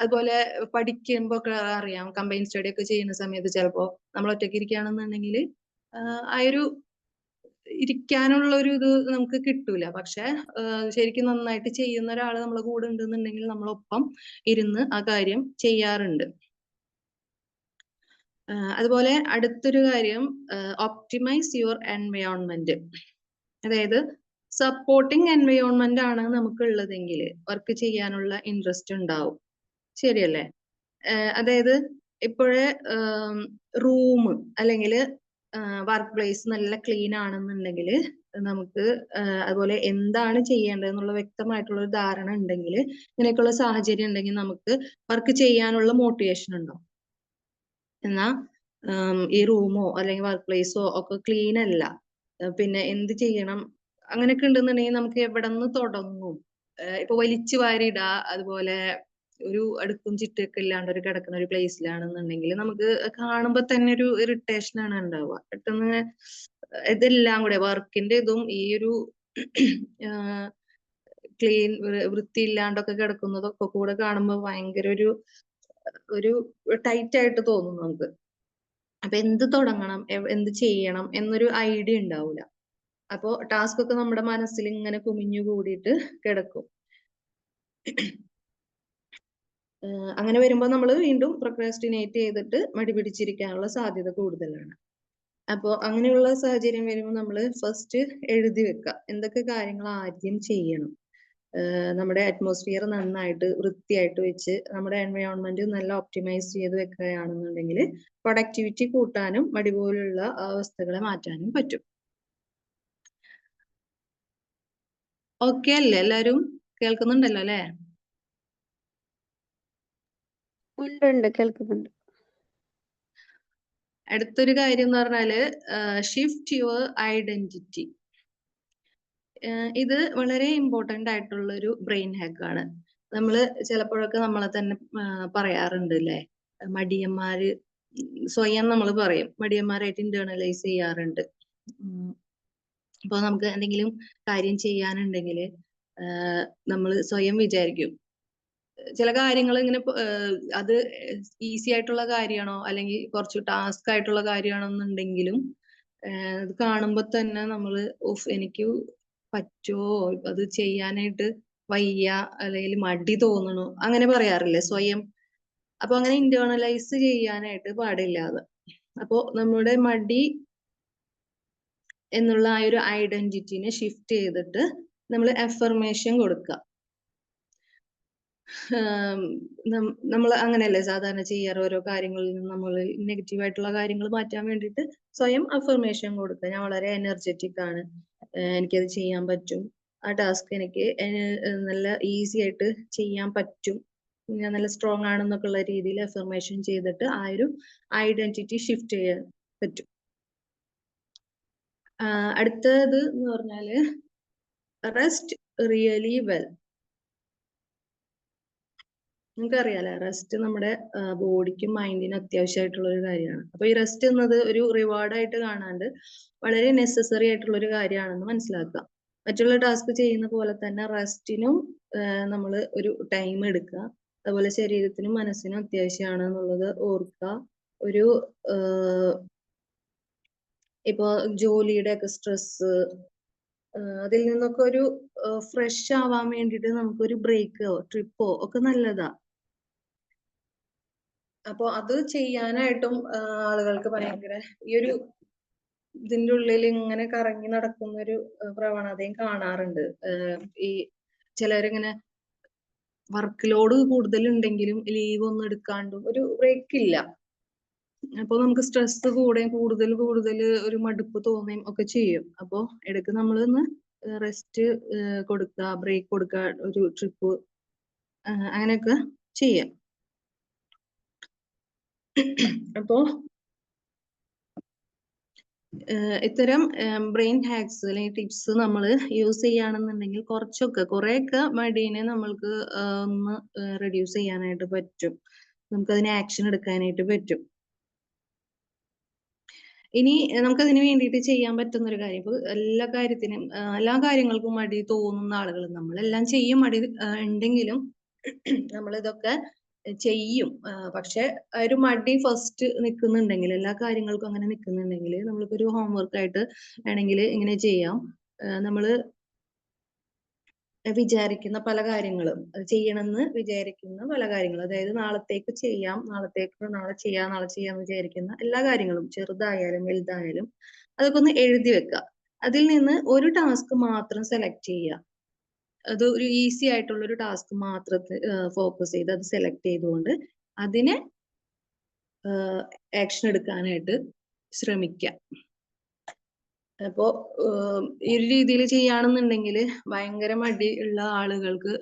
അതുപോലെ പഠിക്കുമ്പോ ഒക്കെ അറിയാം, കമ്പൈൻ സ്റ്റഡി ഒക്കെ ചെയ്യുന്ന സമയത്ത് ചിലപ്പോ നമ്മൾ ഒറ്റയ്ക്ക് ഇരിക്കുകയാണെന്നുണ്ടെങ്കിൽ ആ ഒരു ഇരിക്കാനുള്ള ഒരു ഇത് നമുക്ക് കിട്ടൂല. പക്ഷെ ശരിക്കും നന്നായിട്ട് ചെയ്യുന്ന ഒരാൾ നമ്മളെ കൂടെ ഉണ്ടെന്നുണ്ടെങ്കിൽ നമ്മളൊപ്പം ഇരുന്ന് ആ കാര്യം ചെയ്യാറുണ്ട്. അതുപോലെ അടുത്തൊരു കാര്യം, ഒപ്റ്റിമൈസ് യുവർ എൻവയോൺമെന്റ്. അതായത് സപ്പോർട്ടിങ് എൻവയോൺമെന്റ് ആണ് നമുക്കുള്ളതെങ്കിൽ വർക്ക് ചെയ്യാനുള്ള ഇൻട്രസ്റ്റ് ഉണ്ടാവും. ശരിയല്ലേ? അതായത് ഇപ്പോഴേ റൂം അല്ലെങ്കിൽ വർക്ക് പ്ലേസ് നല്ല ക്ലീൻ ആണെന്നുണ്ടെങ്കിൽ നമുക്ക് അതുപോലെ എന്താണ് ചെയ്യേണ്ടതെന്നുള്ള വ്യക്തമായിട്ടുള്ള ഒരു ധാരണ ഉണ്ടെങ്കിൽ, ഇങ്ങനെയൊക്കെയുള്ള സാഹചര്യം ഉണ്ടെങ്കിൽ നമുക്ക് വർക്ക് ചെയ്യാനുള്ള മോട്ടിവേഷൻ ഉണ്ടാവും. എന്നാ ഈ റൂമോ അല്ലെങ്കിൽ വർക്ക് പ്ലേസോ ഒക്കെ ക്ലീൻ അല്ല, പിന്നെ എന്ത് ചെയ്യണം അങ്ങനെയൊക്കെ ഉണ്ടെന്നുണ്ടെങ്കിൽ നമുക്ക് എവിടെ നിന്ന് തുടങ്ങും? ഇപ്പൊ വലിച്ചു വാരിടാ, അതുപോലെ ഒരു അടുക്കും ചിട്ടയൊക്കെ ഇല്ലാണ്ട് ഒരു കിടക്കുന്ന ഒരു പ്ലേസിലാണെന്നുണ്ടെങ്കിൽ നമുക്ക് കാണുമ്പോ തന്നെ ഒരു ഇറിറ്റേഷൻ ആണ് ഉണ്ടാവുക. പെട്ടെന്ന് ഇതെല്ലാം കൂടെ വർക്കിന്റെ ഇതും ഈ ഒരു ക്ലീൻ വൃത്തിയില്ലാണ്ടൊക്കെ കിടക്കുന്നതൊക്കെ കൂടെ കാണുമ്പോൾ ഭയങ്കര ഒരു ടൈറ്റ് ആയിട്ട് തോന്നും നമുക്ക്. അപ്പൊ എന്ത് തുടങ്ങണം, എന്ത് ചെയ്യണം എന്നൊരു ഐഡിയ ഉണ്ടാവില്ല. അപ്പോ ടാസ്ക് ഒക്കെ നമ്മുടെ മനസ്സിൽ ഇങ്ങനെ കുമിഞ്ഞു കൂടിയിട്ട് കിടക്കും. അങ്ങനെ വരുമ്പോൾ നമ്മൾ വീണ്ടും പ്രൊക്രാസ്റ്റിനേറ്റ് ചെയ്തിട്ട് മടി പിടിച്ചിരിക്കാനുള്ള സാധ്യത കൂടുതലാണ്. അപ്പോൾ അങ്ങനെയുള്ള സാഹചര്യം വരുമ്പോൾ നമ്മൾ ഫസ്റ്റ് എഴുതി വെക്കുക എന്തൊക്കെ കാര്യങ്ങൾ ആദ്യം ചെയ്യണം. നമ്മുടെ അറ്റ്മോസ്ഫിയർ നന്നായിട്ട് വൃത്തിയായിട്ട് വെച്ച് നമ്മുടെ എൻവയോൺമെന്റ് നല്ല ഒപ്റ്റിമൈസ് ചെയ്ത് വെക്കുകയാണെന്നുണ്ടെങ്കിൽ പ്രൊഡക്ടിവിറ്റി കൂട്ടാനും മടി പോലുള്ള അവസ്ഥകളെ മാറ്റാനും പറ്റും. ഓക്കെ അല്ലേ? എല്ലാരും കേൾക്കുന്നുണ്ടല്ലോ അല്ലേ? ഉണ്ട് കേൾക്കുന്നുണ്ട്. അടുത്തൊരു കാര്യം എന്ന് പറഞ്ഞാല് ഷിഫ്റ്റ് യുവർ ഐഡന്റിറ്റി. ഇത് വളരെ ഇമ്പോർട്ടന്റ് ആയിട്ടുള്ള ഒരു ബ്രെയിൻ ഹാക്കാണ്. നമ്മൾ ചിലപ്പോഴൊക്കെ നമ്മളെ തന്നെ പറയാറുണ്ട് അല്ലേ, മടിയന്മാര് സ്വയം നമ്മൾ പറയും, മടിയന്മാരായിട്ട് ഇന്റേണലൈസ് ചെയ്യാറുണ്ട്. ഇപ്പൊ നമുക്ക് എന്തെങ്കിലും കാര്യം ചെയ്യാനുണ്ടെങ്കിൽ നമ്മൾ സ്വയം വിചാരിക്കും ചില കാര്യങ്ങൾ ഇങ്ങനെ അത് ഈസി ആയിട്ടുള്ള കാര്യമാണോ അല്ലെങ്കിൽ കുറച്ച് ടാസ്ക് ആയിട്ടുള്ള കാര്യമാണോ എന്നുണ്ടെങ്കിലും അത് കാണുമ്പോ തന്നെ നമ്മള് എനിക്ക് പറ്റുമോ അത് ചെയ്യാനായിട്ട് വയ്യ അല്ലെങ്കിൽ മടി തോന്നണു അങ്ങനെ പറയാറില്ലേ സ്വയം. അപ്പൊ അങ്ങനെ ഇന്റേണലൈസ് ചെയ്യാനായിട്ട് പാടില്ല അത്. അപ്പോ നമ്മുടെ മടി എന്നുള്ള ആ ഒരു ഐഡന്റിറ്റിനെ ഷിഫ്റ്റ് ചെയ്തിട്ട് നമ്മൾ അഫർമേഷൻ കൊടുക്കുക. നമ്മൾ അങ്ങനെയല്ലേ സാധാരണ ചെയ്യാറ്, ഓരോ കാര്യങ്ങളിൽ നിന്ന് നമ്മൾ നെഗറ്റീവ് ആയിട്ടുള്ള കാര്യങ്ങൾ മാറ്റാൻ വേണ്ടിയിട്ട് സ്വയം അഫർമേഷൻ കൊടുക്കുക. ഞാൻ വളരെ എനർജറ്റിക് ആണ്, എനിക്കത് ചെയ്യാൻ പറ്റും, ആ ടാസ്ക് എനിക്ക് നല്ല ഈസി ആയിട്ട് ചെയ്യാൻ പറ്റും, ഞാൻ നല്ല സ്ട്രോങ് ആണെന്നൊക്കെ ഉള്ള രീതിയിൽ അഫർമേഷൻ ചെയ്തിട്ട് ആ ഒരു ഐഡന്റിറ്റി ഷിഫ്റ്റ് ചെയ്യാൻ പറ്റും. അടുത്തത് എന്ന് പറഞ്ഞാല് റെസ്റ്റ് റിയലി വെൽ. നിങ്ങൾക്കറിയാലോ റെസ്റ്റ് നമ്മുടെ ബോഡിക്കും മൈൻഡിനും അത്യാവശ്യമായിട്ടുള്ള ഒരു കാര്യമാണ്. അപ്പൊ ഈ റെസ്റ്റ് എന്നത് ഒരു റിവാർഡായിട്ട് കാണാണ്ട് വളരെ നെസസറി ആയിട്ടുള്ള ഒരു കാര്യമാണെന്ന് മനസ്സിലാക്കുക. മറ്റുള്ള ടാസ്ക് ചെയ്യുന്ന പോലെ തന്നെ റെസ്റ്റിനും നമ്മൾ ഒരു ടൈം എടുക്കുക. അതുപോലെ ശരീരത്തിനും മനസ്സിനും അത്യാവശ്യമാണ് എന്നുള്ളത് ഓർക്കുക. ഒരു ഇപ്പൊ ജോലിയുടെ ഒക്കെ സ്ട്രെസ് അതിൽ നിന്നൊക്കെ ഒരു ഫ്രഷ് ആവാൻ വേണ്ടിയിട്ട് നമുക്കൊരു ബ്രേക്കോ ട്രിപ്പോ ഒക്കെ നല്ലതാ. അപ്പൊ അത് ചെയ്യാനായിട്ടും ആളുകൾക്ക് ഭയങ്കര ഈ ഒരു ഇതിന്റെ ഉള്ളിൽ ഇങ്ങനെ കറങ്ങി നടക്കുന്ന ഒരു പ്രവണതയും കാണാറുണ്ട്. ഈ ചിലരിങ്ങനെ വർക്ക് ലോഡ് കൂടുതൽ ഉണ്ടെങ്കിലും ലീവ് ഒന്നും എടുക്കാണ്ടും ഒരു ബ്രേക്ക് ഇല്ല. അപ്പൊ നമുക്ക് സ്ട്രെസ് കൂടുതൽ ഒരു മടുപ്പ് തോന്നുകയും ഒക്കെ ചെയ്യും. അപ്പൊ ഇടയ്ക്ക് നമ്മളൊന്ന് റെസ്റ്റ് കൊടുക്കുക, ബ്രേക്ക് കൊടുക്കുക, ഒരു ട്രിപ്പ് അങ്ങനെയൊക്കെ ചെയ്യാം. അപ്പോ ഇത്തരം ബ്രെയിൻ ഹാക്സ് അല്ലെങ്കിൽ ടിപ്സ് നമ്മൾ യൂസ് ചെയ്യുകയാണെന്നുണ്ടെങ്കിൽ കുറേയൊക്കെ മടീനെ നമ്മൾക്ക് ഒന്ന് റെഡ്യൂസ് ചെയ്യാനായിട്ട് പറ്റും. നമുക്കതിന് ആക്ഷൻ എടുക്കാനായിട്ട് പറ്റും. ഇനി നമുക്കതിന് വേണ്ടിയിട്ട് ചെയ്യാൻ പറ്റുന്ന ഒരു കാര്യം, ഇപ്പൊ എല്ലാ കാര്യങ്ങൾക്കും മടി തോന്നുന്ന ആളുകൾ നമ്മളെല്ലാം ചെയ്യും, മടി ഉണ്ടെങ്കിലും നമ്മളിതൊക്കെ ചെയ്യും. പക്ഷെ ഒരു മടി ഫസ്റ്റ് നിൽക്കുന്നുണ്ടെങ്കിൽ, എല്ലാ കാര്യങ്ങൾക്കും അങ്ങനെ നിൽക്കുന്നുണ്ടെങ്കിൽ നമ്മളിപ്പോ ഒരു ഹോംവർക്ക് ആയിട്ട് വേണമെങ്കിൽ ഇങ്ങനെ ചെയ്യാം. നമ്മള് വിചാരിക്കുന്ന പല കാര്യങ്ങളും, അത് ചെയ്യണമെന്ന് വിചാരിക്കുന്ന പല കാര്യങ്ങളും, അതായത് നാളെ ചെയ്യാന്ന് വിചാരിക്കുന്ന എല്ലാ കാര്യങ്ങളും, ചെറുതായാലും വലുതായാലും അതൊക്കെ ഒന്ന് എഴുതി വെക്കുക. അതിൽ നിന്ന് ഒരു ടാസ്ക് മാത്രം സെലക്ട് ചെയ്യുക. അത് ഒരു ഈസി ആയിട്ടുള്ള ഒരു ടാസ്ക് മാത്രം ഫോക്കസ് ചെയ്ത് അത് സെലക്ട് ചെയ്തുകൊണ്ട് അതിനെ ആക്ഷൻ എടുക്കാനായിട്ട് ശ്രമിക്കുക. അപ്പോ ഈ ഒരു രീതിയിൽ ചെയ്യുകയാണെന്നുണ്ടെങ്കിൽ ഭയങ്കര മടി ഉള്ള ആളുകൾക്ക്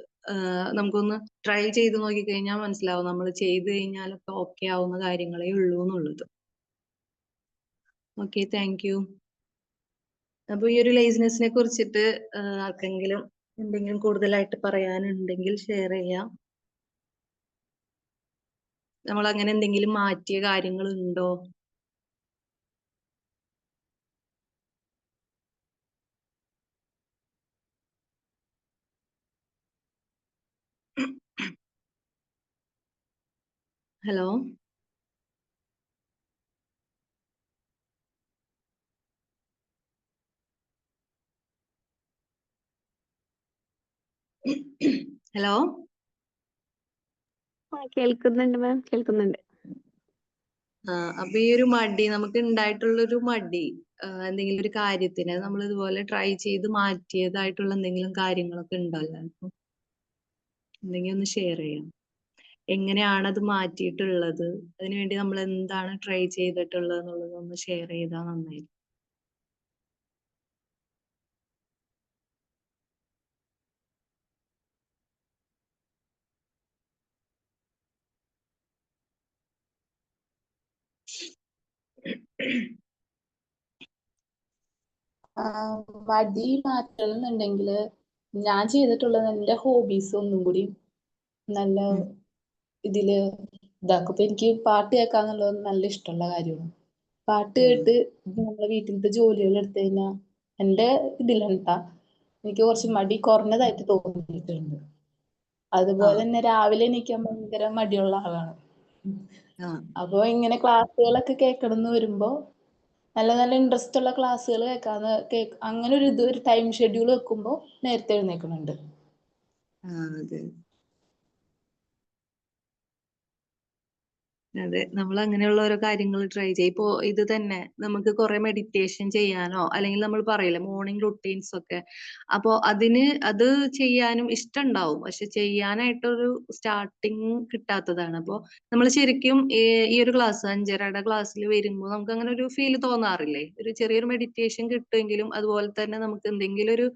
നമുക്കൊന്ന് ട്രൈ ചെയ്ത് നോക്കിക്കഴിഞ്ഞാൽ മനസ്സിലാവും, നമ്മൾ ചെയ്ത് കഴിഞ്ഞാലൊക്കെ ഓക്കെ ആവുന്ന കാര്യങ്ങളേ ഉള്ളൂ എന്നുള്ളത്. Okay, thank U. അപ്പൊ ഈ ഒരു ലേസിനെസ്സിനെ കുറിച്ചിട്ട് ആർക്കെങ്കിലും എന്തെങ്കിലും കൂടുതലായിട്ട് പറയാനുണ്ടെങ്കിൽ ഷെയർ ചെയ്യാം. നമ്മൾ അങ്ങനെ എന്തെങ്കിലും മാറ്റിയ കാര്യങ്ങൾ ഉണ്ടോ? Hello, hello. കേൾക്കുന്നുണ്ട് മാം, കേൾക്കുന്നുണ്ട്. അപ്പൊ ഈ ഒരു മടി, നമുക്ക് ഉണ്ടായിട്ടുള്ളൊരു മടി എന്തെങ്കിലും ഒരു കാര്യത്തിന് നമ്മൾ ഇതുപോലെ ട്രൈ ചെയ്ത് മാറ്റിയതായിട്ടുള്ള എന്തെങ്കിലും കാര്യങ്ങളൊക്കെ ഉണ്ടല്ലോ, എന്തെങ്കിലും ഒന്ന് ഷെയർ ചെയ്യാം. എങ്ങനെയാണ് അത് മാറ്റിയിട്ടുള്ളത്, അതിനുവേണ്ടി നമ്മൾ എന്താണ് ട്രൈ ചെയ്തിട്ടുള്ളത് എന്നുള്ളത് ഒന്ന് ഷെയർ ചെയ്താൽ നന്നായി. മടി മാറ്റണമെന്നുണ്ടെങ്കിൽ ഞാൻ ചെയ്തിട്ടുള്ളത് എൻ്റെ ഹോബീസ് ഒന്നും കൂടി നല്ല ഇതില് ഇതാക്കും. ഇപ്പൊ എനിക്ക് പാട്ട് കേൾക്കാന്നുള്ളത് നല്ല ഇഷ്ടമുള്ള കാര്യമാണ്. പാട്ട് കേട്ട് നമ്മളെ വീട്ടിലത്തെ ജോലികൾ എടുത്തു കഴിഞ്ഞാൽ എൻ്റെ ഇതിലെന്താ എനിക്ക് കുറച്ച് മടി കുറഞ്ഞതായിട്ട് തോന്നിയിട്ടുണ്ട്. അതുപോലെ തന്നെ രാവിലെ എണീക്കാൻ ഭയങ്കര മടിയുള്ള ആളാണ്. അപ്പൊ ഇങ്ങനെ ക്ലാസ്സുകളൊക്കെ കേൾക്കണം എന്ന് വരുമ്പോ നല്ല നല്ല ഇൻട്രസ്റ്റ് ഉള്ള ക്ലാസ്സുകൾ അങ്ങനെ ഒരു ടൈം ഷെഡ്യൂൾ വെക്കുമ്പോൾ നേരത്തെ എഴുന്നേൽക്കുന്നുണ്ട്. അതെ, നമ്മൾ അങ്ങനെയുള്ള ഓരോ കാര്യങ്ങൾ ട്രൈ ചെയ്യും. ഇപ്പോ ഇത് തന്നെ നമുക്ക് കുറെ മെഡിറ്റേഷൻ ചെയ്യാനോ, അല്ലെങ്കിൽ നമ്മൾ പറയില്ലേ മോർണിംഗ് റുട്ടീൻസ് ഒക്കെ, അപ്പോ അത് ചെയ്യാനും ഇഷ്ടം ഉണ്ടാവും, പക്ഷെ ചെയ്യാനായിട്ടൊരു സ്റ്റാർട്ടിങ് കിട്ടാത്തതാണ്. അപ്പോ നമ്മൾ ശരിക്കും ഈ ഒരു ക്ലാസ് 5:30 ക്ലാസ്സിൽ വരുമ്പോൾ നമുക്ക് അങ്ങനെ ഒരു ഫീൽ തോന്നാറില്ലേ? ഒരു ചെറിയൊരു മെഡിറ്റേഷൻ കിട്ടുമെങ്കിലും അതുപോലെ തന്നെ നമുക്ക് എന്തെങ്കിലും ഒരു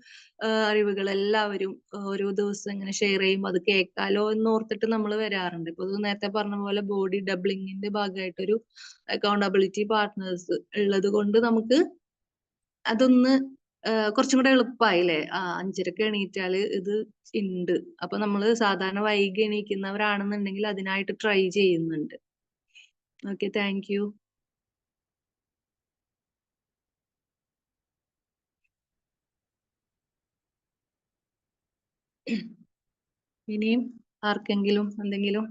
അറിവുകൾ എല്ലാവരും ഓരോ ദിവസം ഇങ്ങനെ ഷെയർ ചെയ്യുമ്പോൾ അത് കേൾക്കാലോ എന്ന് ഓർത്തിട്ട് നമ്മൾ വരാറുണ്ട്. ഇപ്പൊ നേരത്തെ പറഞ്ഞ പോലെ ബോഡി ഡബ്ലിങ്ങിന്റെ ഭാഗമായിട്ടൊരു അക്കൗണ്ടബിലിറ്റി പാർട്ട്നേഴ്സ് ഉള്ളത് കൊണ്ട് നമുക്ക് അതൊന്ന് കുറച്ചും കൂടെ എളുപ്പമായില്ലേ. 5:30 എണീറ്റാല് ഇത് ഉണ്ട്. അപ്പൊ നമ്മള് സാധാരണ വൈകി എണീക്കുന്നവരാണെന്നുണ്ടെങ്കിൽ അതിനായിട്ട് ട്രൈ ചെയ്യുന്നുണ്ട്. Okay, thank U. ഇനിയും ആർക്കെങ്കിലും എന്തെങ്കിലും?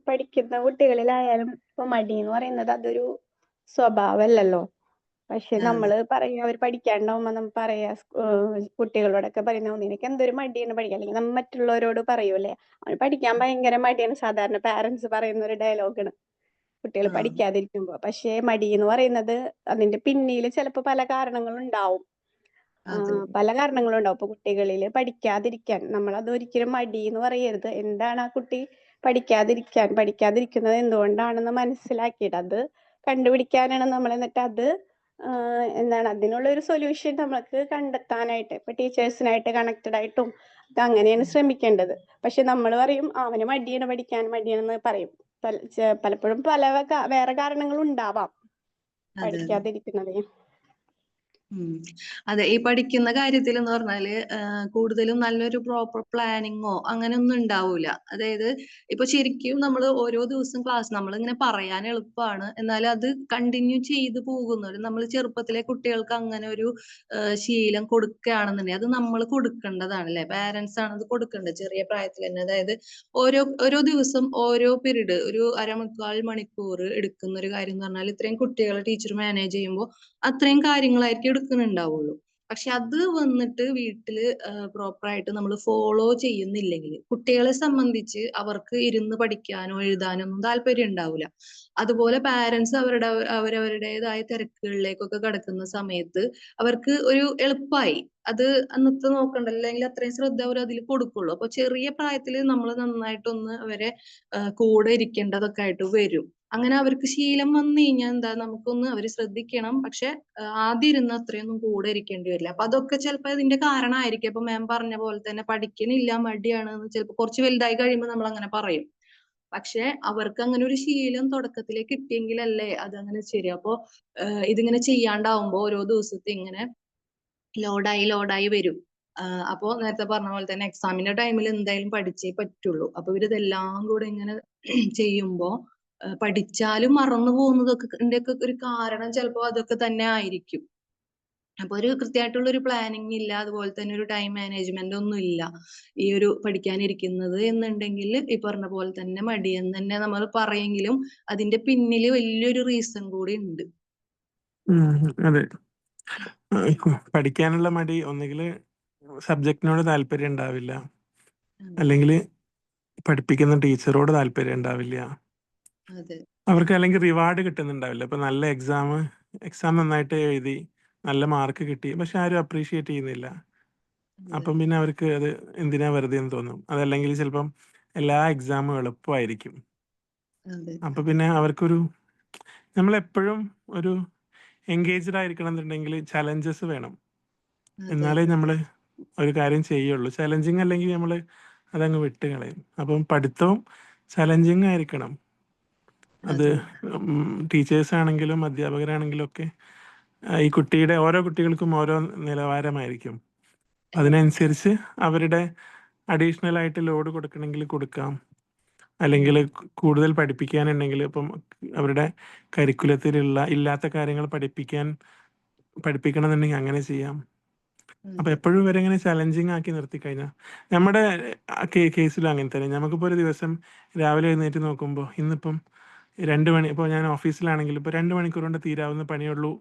പഠിക്കുന്ന കുട്ടികളിലായാലും ഇപ്പൊ മടി എന്ന് പറയുന്നത് അതൊരു സ്വഭാവമല്ലല്ലോ. പക്ഷെ നമ്മള് പറയാ അവർ പഠിക്കാണ്ടാവുമ്പോ നമ്മൾ പറയാ കുട്ടികളോടൊക്കെ പറയുന്ന നിനക്ക് എന്തൊരു മടിയാണ് പഠിക്കാൻ, അല്ലെങ്കിൽ നമ്മൾ മറ്റുള്ളവരോട് പറയൂലേ അവന് പഠിക്കാൻ ഭയങ്കര മടിയാണ്. സാധാരണ പാരന്റ്സ് പറയുന്ന ഒരു ഡയലോഗാണ് കുട്ടികൾ പഠിക്കാതിരിക്കുമ്പോ. പക്ഷെ മടി എന്ന് പറയുന്നത് അതിന്റെ പിന്നിൽ ചിലപ്പോ പല കാരണങ്ങളുണ്ടാവും. പല കാരണങ്ങളുണ്ടാവും. ഇപ്പൊ കുട്ടികളിൽ പഠിക്കാതിരിക്കാൻ നമ്മൾ അതൊരിക്കലും മടി എന്ന് പറയരുത്. എന്താണ് ആ കുട്ടി പഠിക്കാതിരിക്കുന്നത് എന്തുകൊണ്ടാണെന്ന് മനസ്സിലാക്കിയിട്ട് അത് കണ്ടുപിടിക്കാനാണ് നമ്മൾ. എന്നിട്ട് അത് എന്താണ് അതിനുള്ള ഒരു സൊല്യൂഷൻ നമുക്ക് കണ്ടെത്താനായിട്ട് ഇപ്പൊ ടീച്ചേഴ്സിനായിട്ട് കണക്റ്റഡ് ആയിട്ടും അങ്ങനെയാണ് ശ്രമിക്കേണ്ടത്. പക്ഷെ നമ്മൾ പറയും അവന് മടിയാണ് പഠിക്കാൻ മടിയാണെന്ന് പറയും. പലപ്പോഴും വേറെ കാരണങ്ങളും ഉണ്ടാവാം അതെ അതെ പഠിക്കാതിരിക്കുന്നതിന്. അതെ, ഈ പഠിക്കുന്ന കാര്യത്തിൽ എന്ന് പറഞ്ഞാല് കൂടുതലും നല്ലൊരു പ്രോപ്പർ പ്ലാനിങ്ങോ അങ്ങനെയൊന്നും ഉണ്ടാവൂല. അതായത് ഇപ്പൊ ശരിക്കും നമ്മൾ ഓരോ ദിവസം ക്ലാസ് നമ്മളിങ്ങനെ പറയാൻ എളുപ്പമാണ്, എന്നാൽ അത് കണ്ടിന്യൂ ചെയ്ത് പോകുന്നവര് നമ്മൾ ചെറുപ്പത്തിലെ കുട്ടികൾക്ക് അങ്ങനെ ഒരു ശീലം കൊടുക്കുകയാണെന്നുണ്ടെങ്കിൽ അത് നമ്മൾ കൊടുക്കേണ്ടതാണ് അല്ലെ? പാരന്റ്സ് ആണ് അത് കൊടുക്കേണ്ടത് ചെറിയ പ്രായത്തിൽ തന്നെ. അതായത് ഓരോ ദിവസം ഓരോ പീരീഡ് ഒരു 1/4 മണിക്കൂർ എടുക്കുന്ന ഒരു കാര്യം എന്ന് പറഞ്ഞാൽ ഇത്രയും കുട്ടികളെ ടീച്ചർ മാനേജ് ചെയ്യുമ്പോൾ അത്രയും കാര്യങ്ങളായിരിക്കും എടുക്കുന്നുണ്ടാവുള്ളൂ. പക്ഷെ അത് വന്നിട്ട് വീട്ടില് പ്രോപ്പർ ആയിട്ട് നമ്മൾ ഫോളോ ചെയ്യുന്നില്ലെങ്കിൽ കുട്ടികളെ സംബന്ധിച്ച് അവർക്ക് ഇരുന്ന് പഠിക്കാനോ എഴുതാനോ ഒന്നും താല്പര്യം ഉണ്ടാവില്ല. അതുപോലെ പാരന്റ്സ് അവരവരുടേതായ തിരക്കുകളിലേക്കൊക്കെ കടക്കുന്ന സമയത്ത് അവർക്ക് ഒരു എളുപ്പമായി അത് അന്നത്തെ നോക്കണ്ടല്ലോ, അല്ലെങ്കിൽ അത്രയും ശ്രദ്ധ അവർ അതിൽ കൊടുക്കുള്ളൂ. അപ്പൊ ചെറിയ പ്രായത്തിൽ നമ്മൾ നന്നായിട്ടൊന്ന് അവരെ കൂടെ ഇരിക്കേണ്ടതൊക്കെ ആയിട്ട് വരും. അങ്ങനെ അവർക്ക് ശീലം വന്നു കഴിഞ്ഞാൽ എന്താ, നമുക്കൊന്ന് അവര് ശ്രദ്ധിക്കണം, പക്ഷെ ആദ്യം ഇരുന്ന് അത്രയൊന്നും കൂടെ ഇരിക്കേണ്ടി വരില്ല. അപ്പൊ അതൊക്കെ ചിലപ്പോ ഇതിന്റെ കാരണമായിരിക്കും. ഇപ്പൊ മാം പറഞ്ഞ പോലെ തന്നെ പഠിക്കണില്ല, മടിയാണ് എന്ന് ചിലപ്പോ കുറച്ച് വലുതായി കഴിയുമ്പോൾ നമ്മൾ അങ്ങനെ പറയും. പക്ഷെ അവർക്ക് അങ്ങനെ ഒരു ശീലം തുടക്കത്തിലേ കിട്ടിയെങ്കിലല്ലേ അതങ്ങനെ ശരി. അപ്പൊ ഇതിങ്ങനെ ചെയ്യാണ്ടാവുമ്പോ ഓരോ ദിവസത്തെ ഇങ്ങനെ ലോഡായി വരും. അപ്പോ നേരത്തെ പറഞ്ഞ പോലെ തന്നെ എക്സാമിന്റെ ടൈമിൽ എന്തായാലും പഠിച്ചേ പറ്റുള്ളൂ. അപ്പൊ ഇവരിതെല്ലാം കൂടെ ഇങ്ങനെ ചെയ്യുമ്പോ പഠിച്ചാലും മറന്നു പോകുന്നതൊക്കെ ഒരു കാരണം ചിലപ്പോ അതൊക്കെ തന്നെ ആയിരിക്കും. അപ്പൊ ഒരു കൃത്യമായിട്ടുള്ള ഒരു പ്ലാനിങ് ഇല്ല, അതുപോലെ തന്നെ ഒരു ടൈം മാനേജ്മെന്റ് ഒന്നും ഇല്ല ഈ ഒരു പഠിക്കാനിരിക്കുന്നത് എന്നുണ്ടെങ്കിൽ ഈ പറഞ്ഞ പോലെ തന്നെ മടിയെന്ന് തന്നെ നമ്മൾ പറയെങ്കിലും അതിന്റെ പിന്നില് വലിയൊരു റീസൺ കൂടി ഉണ്ട്. അതെ, പഠിക്കാനുള്ള മടി ഒന്നുകിൽ സബ്ജക്റ്റിനോട് താല്പര്യം ഉണ്ടാവില്ല, അല്ലെങ്കിൽ പഠിപ്പിക്കുന്ന ടീച്ചറോട് താല്പര്യം ഉണ്ടാവില്ല, അതെ അവർക്ക് അല്ലെങ്കിൽ റിവാർഡ് കിട്ടുന്നുണ്ടാവില്ല. ഇപ്പൊ നല്ല എക്സാം നന്നായിട്ട് എഴുതി നല്ല മാർക്ക് കിട്ടി, പക്ഷെ ആരും അപ്രീഷിയേറ്റ് ചെയ്യുന്നില്ല. അപ്പം പിന്നെ അവർക്ക് അത് എന്തിനാ വെറുതെ എന്ന് തോന്നും. അതല്ലെങ്കിൽ ചിലപ്പം എല്ലാ എക്സാമും എളുപ്പമായിരിക്കും. അതെ അപ്പൊ പിന്നെ അവർക്കൊരു നമ്മളെപ്പോഴും ഒരു എൻഗേജ്ഡ് ആയിരിക്കണം എന്നുണ്ടെങ്കിൽ ചലഞ്ചസ് വേണം, എന്നാലേ നമ്മൾ ഒരു കാര്യം ചെയ്യുള്ളൂ. ചലഞ്ചിങ് അല്ലെങ്കിൽ നമ്മൾ അതങ്ങ് വിട്ട് കളയും. അപ്പം പഠിത്തവും ചലഞ്ചിങ് ആയിരിക്കണം. അത് ടീച്ചേഴ്സ് ആണെങ്കിലും അധ്യാപകരാണെങ്കിലും ഒക്കെ ഈ ഓരോ കുട്ടികൾക്കും ഓരോ നിലവാരമായിരിക്കും. അതിനനുസരിച്ച് അവരുടെ അഡീഷണൽ ആയിട്ട് ലോഡ് കൊടുക്കണമെങ്കിൽ കൊടുക്കാം, അല്ലെങ്കിൽ കൂടുതൽ പഠിപ്പിക്കാനുണ്ടെങ്കിൽ ഇപ്പം അവരുടെ ഇല്ലാത്ത കാര്യങ്ങൾ പഠിപ്പിക്കണം എന്നുണ്ടെങ്കിൽ അങ്ങനെ ചെയ്യാം. അപ്പൊ എപ്പോഴും ഇവരെങ്ങനെ ചലഞ്ചിങ് ആക്കി നിർത്തി കഴിഞ്ഞാൽ നമ്മുടെ കേസിലും അങ്ങനെ തന്നെ. നമുക്കിപ്പോൾ ഒരു ദിവസം രാവിലെ എഴുന്നേറ്റ് നോക്കുമ്പോൾ ഇന്നിപ്പം 2 മണി, ഇപ്പോൾ ഞാൻ ഓഫീസിലാണെങ്കിൽ ഇപ്പോൾ 2 മണിക്കൂർ കൊണ്ട് തീരാവുന്ന പണിയുള്ളൂ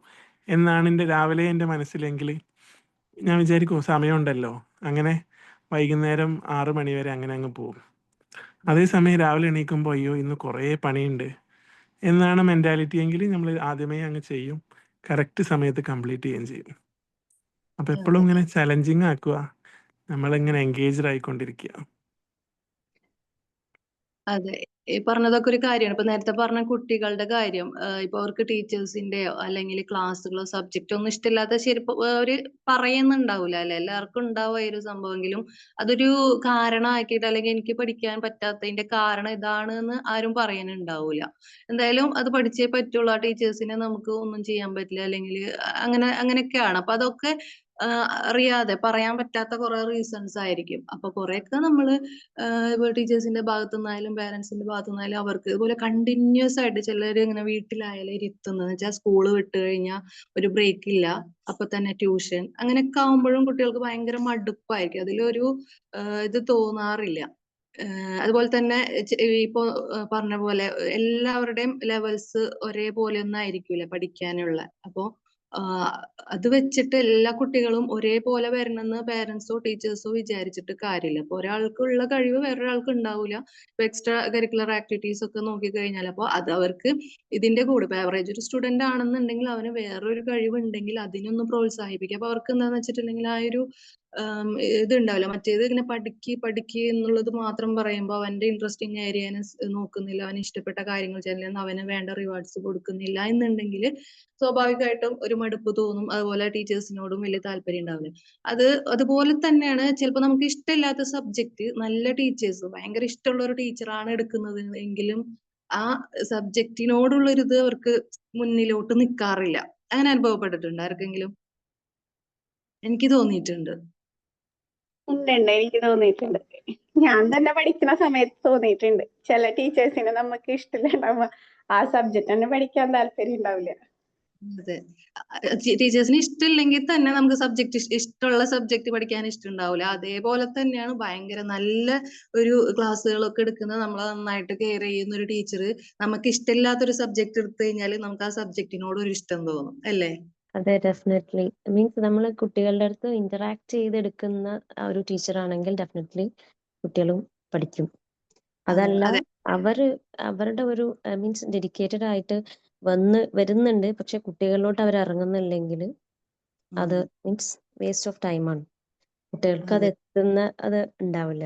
എന്നാണ് രാവിലെ എൻ്റെ മനസ്സിലെങ്കിൽ ഞാൻ വിചാരിക്കും സമയമുണ്ടല്ലോ, അങ്ങനെ വൈകുന്നേരം 6 മണി വരെ അങ്ങനെ അങ്ങ് പോകും. അതേസമയം രാവിലെ എണീക്കുമ്പോൾ അയ്യോ ഇന്ന് കുറേ പണിയുണ്ട് എന്നാണ് മെൻറ്റാലിറ്റി എങ്കിൽ നമ്മൾ ആദ്യമേ അങ്ങ് ചെയ്യും, കറക്റ്റ് സമയത്ത് കംപ്ലീറ്റ് ചെയ്യുകയും ചെയ്യും. അപ്പം എപ്പോഴും ഇങ്ങനെ ചലഞ്ചിങ് ആക്കുക, നമ്മളിങ്ങനെ എൻഗേജ്ഡ് ആയിക്കൊണ്ടിരിക്കുക. അതെ, ഈ പറഞ്ഞതൊക്കെ ഒരു കാര്യമാണ്. ഇപ്പൊ നേരത്തെ പറഞ്ഞ കുട്ടികളുടെ കാര്യം, ഇപ്പൊ അവർക്ക് ടീച്ചേഴ്സിന്റെയോ അല്ലെങ്കിൽ ക്ലാസ്സുകളോ സബ്ജക്റ്റോ ഒന്നും ഇഷ്ടമില്ലാത്ത ശരിപ്പോ അവര് പറയുന്നുണ്ടാവൂല അല്ലെ? എല്ലാവർക്കും ഉണ്ടാവും ഈ ഒരു സംഭവമെങ്കിലും അതൊരു കാരണമാക്കിയിട്ട് അല്ലെങ്കിൽ എനിക്ക് പഠിക്കാൻ പറ്റാത്തതിന്റെ കാരണം ഇതാണ് എന്ന് ആരും പറയാനുണ്ടാവൂല. എന്തായാലും അത് പഠിച്ചേ പറ്റുള്ളൂ, ആ ടീച്ചേഴ്സിനെ നമുക്ക് ഒന്നും ചെയ്യാൻ പറ്റില്ല, അല്ലെങ്കിൽ അങ്ങനെയൊക്കെയാണ്. അപ്പൊ അതൊക്കെ അറിയാതെ പറയാൻ പറ്റാത്ത കുറെ റീസൺസ് ആയിരിക്കും. അപ്പൊ കുറെയൊക്കെ നമ്മള് ഇപ്പൊ ടീച്ചേഴ്സിന്റെ ഭാഗത്തു നിന്നായാലും പാരന്റ്സിന്റെ ഭാഗത്തു നിന്നായാലും അവർക്ക് ഇതുപോലെ കണ്ടിന്യൂസ് ആയിട്ട് ചിലര് ഇങ്ങനെ വീട്ടിലായാലും ഇരുത്തുന്നത് വെച്ചാൽ സ്കൂള് വിട്ട് കഴിഞ്ഞാൽ ഒരു ബ്രേക്ക് ഇല്ല, അപ്പൊ തന്നെ ട്യൂഷൻ, അങ്ങനെയൊക്കെ ആവുമ്പോഴും കുട്ടികൾക്ക് ഭയങ്കര മടുപ്പായിരിക്കും, അതിലൊരു ഇത് തോന്നാറില്ല. അതുപോലെ തന്നെ ഇപ്പൊ പറഞ്ഞ പോലെ എല്ലാവരുടെയും ലെവൽസ് ഒരേപോലെ ഒന്നും ആയിരിക്കൂല പഠിക്കാനുള്ള. അപ്പൊ അത് വെച്ചിട്ട് എല്ലാ കുട്ടികളും ഒരേപോലെ വരണമെന്ന് പാരന്റ്സോ ടീച്ചേഴ്സോ വിചാരിച്ചിട്ട് കാര്യമില്ല. അപ്പൊ ഒരാൾക്കുള്ള കഴിവ് വേറൊരാൾക്ക് ഉണ്ടാവില്ല. ഇപ്പൊ എക്സ്ട്രാ കരിക്കുലർ ആക്ടിവിറ്റീസ് ഒക്കെ നോക്കിക്കഴിഞ്ഞാൽ അപ്പൊ അത് അവർക്ക് ഇതിന്റെ കൂടെ ഇപ്പൊ ആവറേജ് ഒരു സ്റ്റുഡന്റ് ആണെന്നുണ്ടെങ്കിൽ അവന് വേറൊരു കഴിവ് ഉണ്ടെങ്കിൽ അതിനൊന്ന് പ്രോത്സാഹിപ്പിക്കുക. അപ്പൊ അവർക്ക് എന്താന്ന് വെച്ചിട്ടുണ്ടെങ്കിൽ ആ ഒരു ഇതുണ്ടാവില്ല. മറ്റേത് ഇങ്ങനെ പഠിക്ക് എന്നുള്ളത് മാത്രം പറയുമ്പോൾ അവന്റെ ഇൻട്രസ്റ്റിംഗ് ഏരിയനെ നോക്കുന്നില്ല, അവന് ഇഷ്ടപ്പെട്ട കാര്യങ്ങൾ ചെയ്യുന്നില്ല, അവന് വേണ്ട റിവാർഡ്സ് കൊടുക്കുന്നില്ല എന്നുണ്ടെങ്കിൽ സ്വാഭാവികമായിട്ടും ഒരു മടുപ്പ് തോന്നും. അതുപോലെ ടീച്ചേഴ്സിനോടും വലിയ താല്പര്യം ഉണ്ടാവില്ല. അതുപോലെ തന്നെയാണ് ചിലപ്പോൾ നമുക്ക് ഇഷ്ടമില്ലാത്ത സബ്ജക്ട് നല്ല ടീച്ചേഴ്സ് ഭയങ്കര ഇഷ്ടമുള്ള ഒരു ടീച്ചറാണ് എടുക്കുന്നത് എങ്കിലും ആ സബ്ജക്റ്റിനോടുള്ള ഒരു ഇത് അവർക്ക് മുന്നിലോട്ട് നിൽക്കാറില്ല. അങ്ങനെ അനുഭവപ്പെട്ടിട്ടുണ്ട് ആർക്കെങ്കിലും? എനിക്ക് തോന്നിയിട്ടുണ്ട്. ഉണ്ട് എനിക്ക് തോന്നിയിട്ടുണ്ട്. ഞാൻ തന്നെ പഠിക്കുന്ന സമയത്ത് തോന്നിയിട്ടുണ്ട്. ചില ടീച്ചേഴ്സിന് നമുക്ക് ഇഷ്ടമില്ല, ആ സബ്ജക്ട് തന്നെ പഠിക്കാൻ താല്പര്യം ഉണ്ടാവില്ല. അതെ, ടീച്ചേഴ്സിന് ഇഷ്ടമില്ലെങ്കിൽ തന്നെ നമുക്ക് ഇഷ്ടമുള്ള സബ്ജക്ട് പഠിക്കാൻ ഇഷ്ടമുണ്ടാവില്ല. അതേപോലെ തന്നെയാണ് ഭയങ്കര നല്ല ഒരു ക്ലാസ്സുകളൊക്കെ എടുക്കുന്ന, നമ്മളെ നന്നായിട്ട് കെയർ ചെയ്യുന്ന ഒരു ടീച്ചർ നമുക്ക് ഇഷ്ടമില്ലാത്തൊരു സബ്ജക്ട് എടുത്തു കഴിഞ്ഞാൽ നമുക്ക് ആ സബ്ജക്റ്റിനോട് ഒരു ഇഷ്ടം തോന്നും, അല്ലേ? അതെ, ഡെഫിനറ്റ്ലി. മീൻസ് നമ്മൾ കുട്ടികളുടെ അടുത്ത് ഇന്ററാക്ട് ചെയ്തെടുക്കുന്ന ആ ഒരു ടീച്ചർ ആണെങ്കിൽ ഡെഫിനറ്റ്ലി കുട്ടികളും പഠിക്കും. അതല്ല അതെ, അവരുടെ ഒരു മീൻസ് ഡെഡിക്കേറ്റഡ് ആയിട്ട് വരുന്നുണ്ട്, പക്ഷെ കുട്ടികളിലോട്ട് അവർ ഇറങ്ങുന്നില്ലെങ്കിൽ അത് മീൻസ് വേസ്റ്റ് ഓഫ് ടൈമാണ്. കുട്ടികൾക്ക് അത് അത് ഉണ്ടാവില്ല.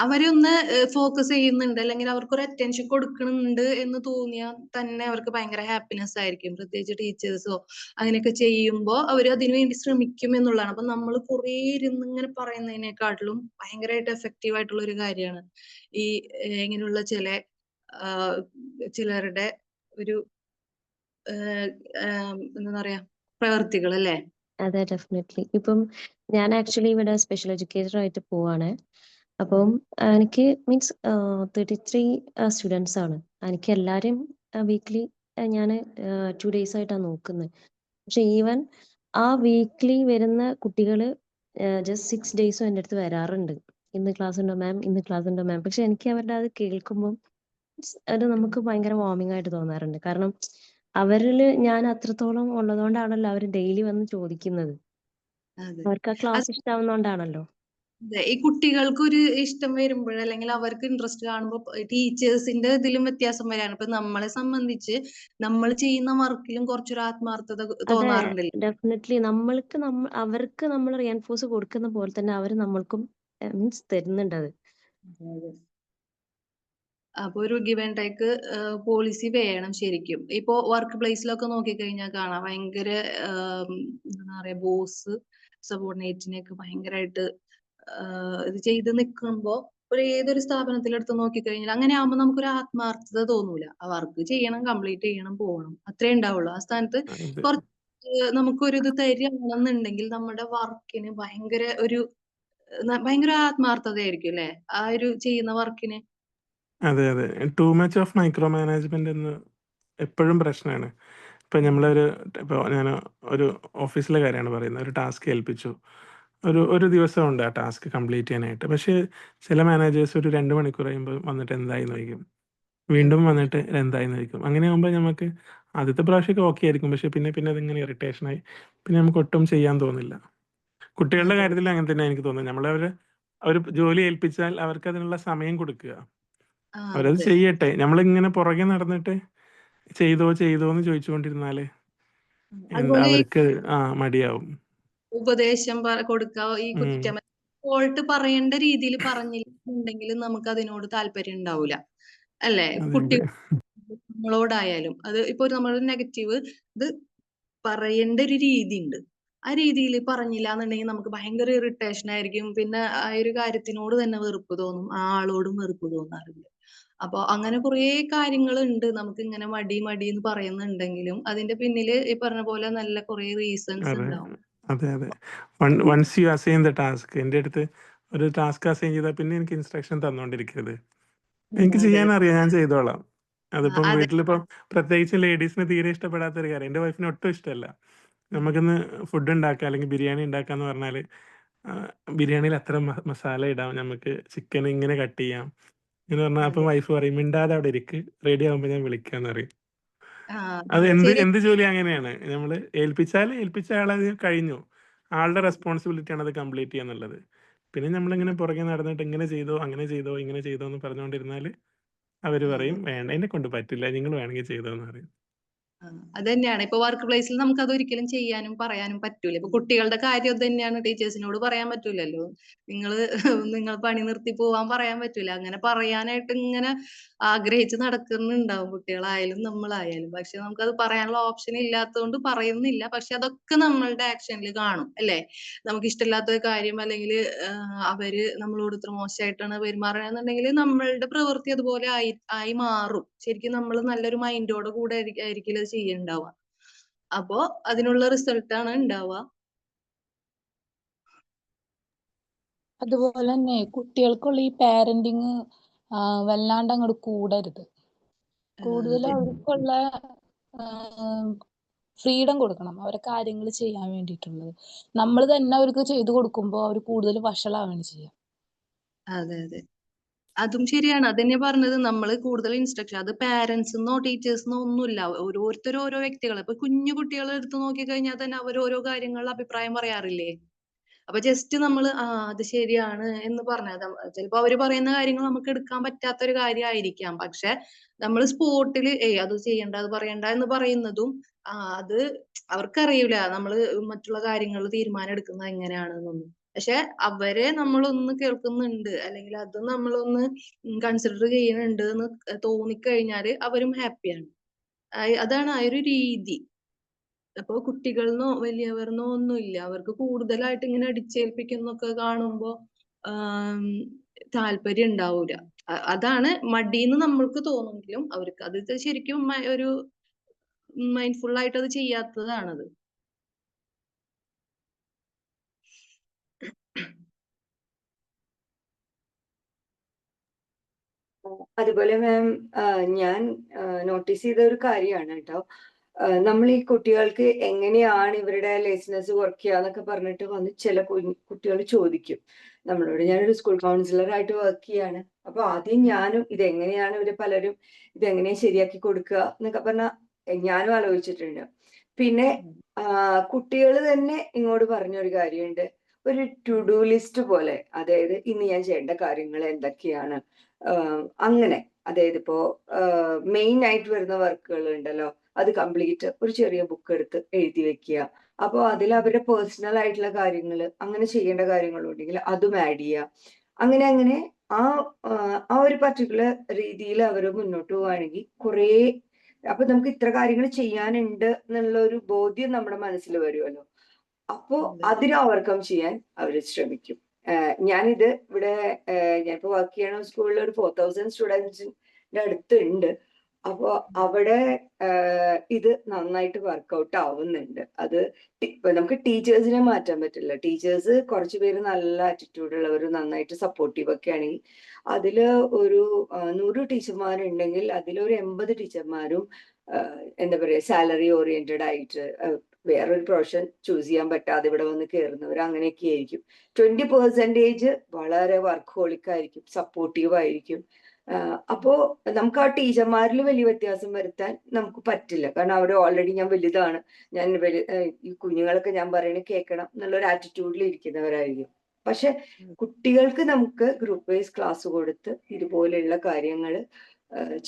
അവരൊന്ന് ഫോക്കസ് ചെയ്യുന്നുണ്ട്, അല്ലെങ്കിൽ അവർക്കൊരു അറ്റൻഷൻ കൊടുക്കുന്നുണ്ട് എന്ന് തോന്നിയാൽ തന്നെ അവർക്ക് ഭയങ്കര ഹാപ്പിനെസ് ആയിരിക്കും. പ്രത്യേകിച്ച് ടീച്ചേഴ്സോ അങ്ങനെയൊക്കെ ചെയ്യുമ്പോൾ അവർ അതിനുവേണ്ടി ശ്രമിക്കും എന്നുള്ളതാണ്. അപ്പൊ നമ്മൾ കുറേ ഇരുന്ന് ഇങ്ങനെ പറയുന്നതിനെക്കാട്ടിലും ഭയങ്കരമായിട്ട് എഫക്റ്റീവ് ആയിട്ടുള്ള ഒരു കാര്യമാണ് ഈ ഇങ്ങനെയുള്ള ചിലരുടെ ഒരു എന്താ പറയാ പ്രവർത്തികൾ, അല്ലേ? അതെ, ഡെഫിനറ്റ്ലി. ഇപ്പം ഞാൻ ആക്ച്വലി ഇവിടെ സ്പെഷ്യൽ എഡ്യൂക്കേറ്റർ ആയിട്ട് പോവാണ്. അപ്പം എനിക്ക് മീൻസ് 33 സ്റ്റുഡൻസ് ആണ്. എനിക്ക് എല്ലാവരും വീക്ക്ലി ഞാൻ 2 days ആയിട്ടാണ് നോക്കുന്നത്. പക്ഷെ ഈവൻ ആ വീക്ക്ലി വരുന്ന കുട്ടികൾ ജസ്റ്റ് 6 days എൻ്റെ അടുത്ത് വരാറുണ്ട്. ഇന്ന് ക്ലാസ് ഉണ്ടോ മാം, ഇന്ന് ക്ലാസ് ഉണ്ടോ മാം. പക്ഷെ എനിക്ക് അവരുടെ അത് കേൾക്കുമ്പോൾ അത് നമുക്ക് ഭയങ്കര വാർമിംഗ് ആയിട്ട് തോന്നാറുണ്ട്. കാരണം അവരിൽ ഞാൻ അത്രത്തോളം ഉള്ളതുകൊണ്ടാണല്ലോ അവർ ഡെയിലി വന്ന് ചോദിക്കുന്നത്. അവർക്ക് ആ ക്ലാസ് ഇഷ്ടാവുന്നോണ്ടാണല്ലോ. അതെ, ഈ കുട്ടികൾക്ക് ഒരു ഇഷ്ടം വരുമ്പോൾ അല്ലെങ്കിൽ അവർക്ക് ഇൻട്രസ്റ്റ് കാണുമ്പോൾ ടീച്ചേഴ്സിന്റെ ഇതിലും വ്യത്യാസം വരാണ്. ഇപ്പൊ നമ്മളെ സംബന്ധിച്ച് നമ്മൾ ചെയ്യുന്ന വർക്കിലും കുറച്ചൊരു ആത്മാർത്ഥത അതെ, തോന്നാറുണ്ടല്ലോ. ഡെഫിനറ്റ്ലി. അവർക്ക് നമ്മൾ റിയൻഫോഴ്സ് കൊടുക്കുന്ന പോലെ തന്നെ അവർ നമ്മൾക്കും മീൻസ് തരുന്നുണ്ട് അത്. അപ്പൊ ഒരു ഗിവ് ആൻഡ് ടേക്ക് പോളിസി വേണം ശരിക്കും. ഇപ്പോ വർക്ക് പ്ലേസിലൊക്കെ നോക്കിക്കഴിഞ്ഞാൽ കാണാം ഭയങ്കര എന്താ പറയാ, ബോസ് സബോർഡിനേറ്റിനെയൊക്കെ ഭയങ്കരമായിട്ട് ഇത് ചെയ്ത് നിൽക്കുമ്പോ ഏതൊരു സ്ഥാപനത്തിലെടുത്ത് നോക്കിക്കഴിഞ്ഞാൽ അങ്ങനെ ആകുമ്പോൾ നമുക്കൊരു ആത്മാർത്ഥത തോന്നൂല. ആ വർക്ക് ചെയ്യണം, കംപ്ലീറ്റ് ചെയ്യണം, പോകണം, അത്രേ ഉണ്ടാവുള്ളൂ. ആ സ്ഥാനത്ത് കുറച്ച് നമുക്കൊരു ഇത് തരികയാണെന്നുണ്ടെങ്കിൽ നമ്മുടെ വർക്കിന് ഭയങ്കര ആത്മാർത്ഥതയായിരിക്കും, അല്ലെ? ആ ഒരു ചെയ്യുന്ന വർക്കിന്. അതെ, അതെ. Too much of micro management എന്ന് എപ്പോഴും പ്രശ്നമാണ്. ഇപ്പം ഇപ്പോൾ ഞാൻ ഒരു ഓഫീസിലെ കാര്യമാണ് പറയുന്നത്. ഒരു ടാസ്ക് ഏൽപ്പിച്ചു, ഒരു ദിവസമുണ്ട് ആ ടാസ്ക് കംപ്ലീറ്റ് ചെയ്യാനായിട്ട്. പക്ഷേ ചില മാനേജേഴ്സ് ഒരു 2 മണിക്കൂർ കഴിയുമ്പോൾ വന്നിട്ട് എന്തായി നോക്കും, വീണ്ടും വന്നിട്ട് എന്തായി നോക്കും. അങ്ങനെ ആകുമ്പോൾ നമുക്ക് ആദ്യത്തെ പ്രാവശ്യമൊക്കെ ഓക്കെ ആയിരിക്കും, പക്ഷെ പിന്നെ അതിങ്ങനെ ഇറിറ്റേഷനായി, പിന്നെ നമുക്ക് ഒട്ടും ചെയ്യാൻ തോന്നില്ല. കുട്ടികളുടെ കാര്യത്തിൽ അങ്ങനെ തന്നെ എനിക്ക് തോന്നുന്നത്. അവർ ജോലി ഏൽപ്പിച്ചാൽ അവർക്ക് അതിനുള്ള സമയം കൊടുക്കുക, അവരത് ചെയ്യട്ടെ. നമ്മളിങ്ങനെ പുറകെ നടന്നിട്ട് ചെയ്തോ എന്ന് ചോദിച്ചുകൊണ്ടിരുന്നാല് അതുപോലെ അവർക്ക് മടിയാവും. ഉപദേശം കൊടുക്കാവോ, ഈ കുറ്റം ഫോൾട്ട് പറയേണ്ട രീതിയിൽ പറഞ്ഞിട്ടുണ്ടെങ്കിൽ നമുക്ക് അതിനോട് താല്പര്യം ഉണ്ടാവില്ല, അല്ലെ? കുട്ടികളോടായാലും അത് ഇപ്പൊ നമ്മൾ നെഗറ്റീവ് ഇത് പറയേണ്ട ഒരു രീതി ഉണ്ട്. ആ രീതിയിൽ പറഞ്ഞില്ല എന്നുണ്ടെങ്കിൽ നമുക്ക് ഭയങ്കര ഇറിറ്റേഷൻ ആയിരിക്കും. പിന്നെ ആ ഒരു കാര്യത്തിനോട് തന്നെ വെറുപ്പ് തോന്നും, ആ ആളോടും വെറുപ്പ് തോന്നാറുണ്ട്. അപ്പൊ അങ്ങനെ കുറേ കാര്യങ്ങളുണ്ട്. നമുക്ക് ഇങ്ങനെ മടി എന്ന് പറയുന്നുണ്ടെങ്കിലും അതിന്റെ പിന്നില് ഈ പറഞ്ഞ പോലെ നല്ല കുറേ റീസൺസ് ഉണ്ടാവും. അതെ. Once you assign the task, എൻ്റെ അടുത്ത് ഒരു ടാസ്ക് അസൈൻ ചെയ്താൽ പിന്നെ എനിക്ക് ഇൻസ്ട്രക്ഷൻ തന്നോണ്ടിരിക്കരുത്. എനിക്ക് ചെയ്യാൻ അറിയാം, ഞാൻ ചെയ്തോളാം. അതിപ്പം വീട്ടിലിപ്പം പ്രത്യേകിച്ച് ലേഡീസിന് തീരെ ഇഷ്ടപ്പെടാത്ത ഒരു കാര്യം, എൻ്റെ വൈഫിന് ഒട്ടും ഇഷ്ടമല്ല. നമുക്കിന്ന് ഫുഡ് ഉണ്ടാക്കാം അല്ലെങ്കിൽ ബിരിയാണി ഉണ്ടാക്കാന്ന് പറഞ്ഞാൽ ബിരിയാണിയിൽ അത്ര മസാല ഇടാം, നമുക്ക് ചിക്കൻ ഇങ്ങനെ കട്ട് ചെയ്യാം എന്ന് പറഞ്ഞാൽ അപ്പം വൈഫ് പറയും മിണ്ടാതെ അവിടെ ഇരിക്ക്, റെഡി ആകുമ്പോൾ ഞാൻ വിളിക്കാന്ന് പറയും. അത് എന്ത് ജോലി അങ്ങനെയാണ്. നമ്മൾ ഏൽപ്പിച്ച ആളെ കഴിഞ്ഞു, ആളുടെ റെസ്പോൺസിബിലിറ്റിയാണ് അത് കംപ്ലീറ്റ് ചെയ്യാന്നുള്ളത്. പിന്നെ നമ്മളിങ്ങനെ പുറകെ നടന്നിട്ട് ഇങ്ങനെ ചെയ്തോ അങ്ങനെ ചെയ്തോ ഇങ്ങനെ ചെയ്തോ എന്ന് പറഞ്ഞുകൊണ്ടിരുന്നാൽ അവർ പറയും വേണ്ട, എന്നെ കൊണ്ട് പറ്റില്ല, നിങ്ങൾ വേണമെങ്കിൽ ചെയ്തോ എന്ന് പറയും. അത് തന്നെയാണ്. ഇപ്പൊ വർക്ക് പ്ലേസിൽ നമുക്ക് അത് ഒരിക്കലും ചെയ്യാനും പറയാനും പറ്റൂല. ഇപ്പൊ കുട്ടികളുടെ കാര്യം അത് തന്നെയാണ്. ടീച്ചേഴ്സിനോട് പറയാൻ പറ്റൂലല്ലോ. നിങ്ങൾ നിങ്ങൾ പണി നിർത്തി പോവാൻ പറയാൻ പറ്റൂല. അങ്ങനെ പറയാനായിട്ട് ഇങ്ങനെ ആഗ്രഹിച്ച് നടക്കുന്നുണ്ടാവും കുട്ടികളായാലും നമ്മളായാലും. പക്ഷെ നമുക്കത് പറയാനുള്ള ഓപ്ഷൻ ഇല്ലാത്തതുകൊണ്ട് പറയുന്നില്ല. പക്ഷെ അതൊക്കെ നമ്മളുടെ ആക്ഷനിൽ കാണും അല്ലേ? നമുക്ക് ഇഷ്ടമില്ലാത്ത ഒരു കാര്യം അല്ലെങ്കിൽ അവര് നമ്മളോട് ഇത്ര മോശമായിട്ടാണ് പെരുമാറുകയാണെന്നുണ്ടെങ്കിൽ നമ്മളുടെ പ്രവൃത്തി അതുപോലെ ആയി മാറും. ശരിക്കും നമ്മൾ നല്ലൊരു മൈൻഡോടെ കൂടെ ആയിരിക്കില്ല അത് ചെയ്യുന്നുണ്ടാവുക. അപ്പോ അതിനുള്ള റിസൾട്ടാണ് ഉണ്ടാവുക. അതുപോലെ തന്നെ കുട്ടികൾക്കുള്ള ഈ പാരന്റിങ് വല്ലാണ്ട് അങ്ങോട്ട് കൂടരുത്. കൂടുതൽ അതെ. അവർക്കുള്ള ഫ്രീഡം കൊടുക്കണം അവരെ കാര്യങ്ങൾ ചെയ്യാൻ വേണ്ടിയിട്ടുള്ളത്. നമ്മൾ തന്നെ അവർക്ക് ചെയ്തു കൊടുക്കുമ്പോൾ അവർ കൂടുതൽ വഷളാവുകയാണ് ചെയ്യുക. അതെ അതെ. അതും ശരിയാണ്. അതന്നെ പറഞ്ഞത്. നമ്മള് കൂടുതൽ ഇൻസ്ട്രക്ഷൻ അത് പാരന്റ്സ്ന്നോ ടീച്ചേഴ്സിനോ ഒന്നുമില്ല. ഓരോരുത്തരും ഓരോ വ്യക്തികളെ ഇപ്പൊ കുഞ്ഞു കുട്ടികളെ എടുത്ത് നോക്കിക്കഴിഞ്ഞാൽ തന്നെ അവർ ഓരോ കാര്യങ്ങളിൽ അഭിപ്രായം പറയാറില്ലേ? അപ്പൊ ജസ്റ്റ് നമ്മൾ അത് ശരിയാണ് എന്ന് പറഞ്ഞാൽ ചിലപ്പോ അവര് പറയുന്ന കാര്യങ്ങൾ നമുക്ക് എടുക്കാൻ പറ്റാത്ത ഒരു കാര്യമായിരിക്കാം. പക്ഷെ നമ്മൾ സ്പോട്ടിൽ അത് ചെയ്യണ്ട അത് പറയണ്ട എന്ന് പറയുന്നതും അത് അവർക്കറിയൂല നമ്മള് മറ്റുള്ള കാര്യങ്ങൾ തീരുമാനം എടുക്കുന്നത് എങ്ങനെയാണെന്നൊന്നും. പക്ഷെ അവരെ നമ്മളൊന്ന് കേൾക്കുന്നുണ്ട് അല്ലെങ്കിൽ അത് നമ്മളൊന്ന് കൺസിഡർ ചെയ്യുന്നുണ്ട് എന്ന് തോന്നിക്കഴിഞ്ഞാല് അവരും ഹാപ്പിയാണ്. അതാണ് ആ ഒരു രീതി. അപ്പൊ കുട്ടികളെന്നോ വലിയവർന്നോ ഒന്നുമില്ല. അവർക്ക് കൂടുതലായിട്ട് ഇങ്ങനെ അടിച്ചേൽപ്പിക്കുന്നൊക്കെ കാണുമ്പോ ആം, താല്പര്യം ഉണ്ടാവൂല. അതാണ് മടിന്ന് നമ്മൾക്ക് തോന്നുമെങ്കിലും അവർക്ക് അത് ശരിക്കും ഒരു മൈൻഡ്ഫുൾ ആയിട്ട് അത് ചെയ്യാത്തതാണത്. അതുപോലെ മാം, ഞാൻ നോട്ടീസ് ചെയ്ത ഒരു കാര്യമാണ് കേട്ടോ. നമ്മൾ ഈ കുട്ടികൾക്ക് എങ്ങനെയാണ് ഇവരുടെ ലേസിനെസ് വർക്ക് ചെയ്യുക എന്നൊക്കെ പറഞ്ഞിട്ട് വന്ന് ചില കുട്ടികൾ ചോദിക്കും നമ്മളോട്. ഞാനൊരു സ്കൂൾ കൗൺസിലറായിട്ട് വർക്ക് ചെയ്യാണ്. അപ്പൊ ആദ്യം ഞാനും ഇതെങ്ങനെയാണ് ഇവര് പലരും ഇതെങ്ങനെയാ ശരിയാക്കി കൊടുക്കുക എന്നൊക്കെ പറഞ്ഞാൽ ഞാനും ആലോചിച്ചിട്ടുണ്ട്. പിന്നെ കുട്ടികൾ തന്നെ ഇങ്ങോട്ട് പറഞ്ഞൊരു കാര്യമുണ്ട്, ഒരു ടു ഡു ലിസ്റ്റ് പോലെ. അതായത് ഇന്ന് ഞാൻ ചെയ്യേണ്ട കാര്യങ്ങൾ എന്തൊക്കെയാണ്, അങ്ങനെ. അതായത് ഇപ്പോ മെയിൻ ആയിട്ട് വരുന്ന വർക്കുകൾ ഉണ്ടല്ലോ, അത് കംപ്ലീറ്റ് ഒരു ചെറിയ ബുക്ക് എടുത്ത് എഴുതി വെക്കുക. അപ്പോൾ അതിൽ അവരുടെ പേഴ്സണൽ ആയിട്ടുള്ള കാര്യങ്ങൾ, അങ്ങനെ ചെയ്യേണ്ട കാര്യങ്ങളുണ്ടെങ്കിൽ അതും ആഡ് ചെയ്യുക. അങ്ങനെ അങ്ങനെ ആ ആ ഒരു പർട്ടിക്കുലർ രീതിയിൽ അവർ മുന്നോട്ട് പോവുകയാണെങ്കിൽ കുറേ, അപ്പൊ നമുക്ക് ഇത്ര കാര്യങ്ങൾ ചെയ്യാനുണ്ട് എന്നുള്ള ഒരു ബോധ്യം നമ്മുടെ മനസ്സിൽ വരുമല്ലോ. അപ്പോ അതിനെ ഓവർകം ചെയ്യാൻ അവർ ശ്രമിക്കും. ഞാനിത് ഇവിടെ ഞാനിപ്പോ വർക്ക് ചെയ്യണ സ്കൂളിൽ ഒരു 4000 സ്റ്റുഡൻസിന്റെ അടുത്തുണ്ട്. അപ്പോ അവിടെ ഇത് നന്നായിട്ട് വർക്ക്ഔട്ട് ആവുന്നുണ്ട്. അത് നമുക്ക് ടീച്ചേഴ്സിനെ മാറ്റാൻ പറ്റില്ല. ടീച്ചേഴ്സ് കുറച്ചു പേര് നല്ല ആറ്റിറ്റ്യൂഡ് ഉള്ളവർ, നന്നായിട്ട് സപ്പോർട്ടീവ് ഒക്കെ ആണെങ്കിൽ അതില് ഒരു 100 ടീച്ചർമാരുണ്ടെങ്കിൽ അതിലൊരു 80 ടീച്ചർമാരും എന്താ പറയാ സാലറി ഓറിയന്റഡ് ആയിട്ട് വേറൊരു പ്രൊഫഷൻ ചൂസ് ചെയ്യാൻ പറ്റാതെ ഇവിടെ വന്ന് കയറുന്നവർ അങ്ങനെയൊക്കെ ആയിരിക്കും. 20% വളരെ വർക്കഹോളിക് ആയിരിക്കും, സപ്പോർട്ടീവ് ആയിരിക്കും. അപ്പോ നമുക്ക് ആ ടീച്ചർമാരിൽ വലിയ വ്യത്യാസം വരുത്താൻ നമുക്ക് പറ്റില്ല. കാരണം അവർ ഓൾറെഡി ഞാൻ വലുതാണ്, ഞാൻ ഈ കുഞ്ഞുങ്ങളൊക്കെ ഞാൻ പറയണ കേൾക്കണം എന്നുള്ളൊരു ആറ്റിറ്റ്യൂഡിൽ ഇരിക്കുന്നവരായിരിക്കും. പക്ഷെ കുട്ടികൾക്ക് നമുക്ക് ഗ്രൂപ്പ് വൈസ് ക്ലാസ് കൊടുത്ത് ഇതുപോലെയുള്ള കാര്യങ്ങൾ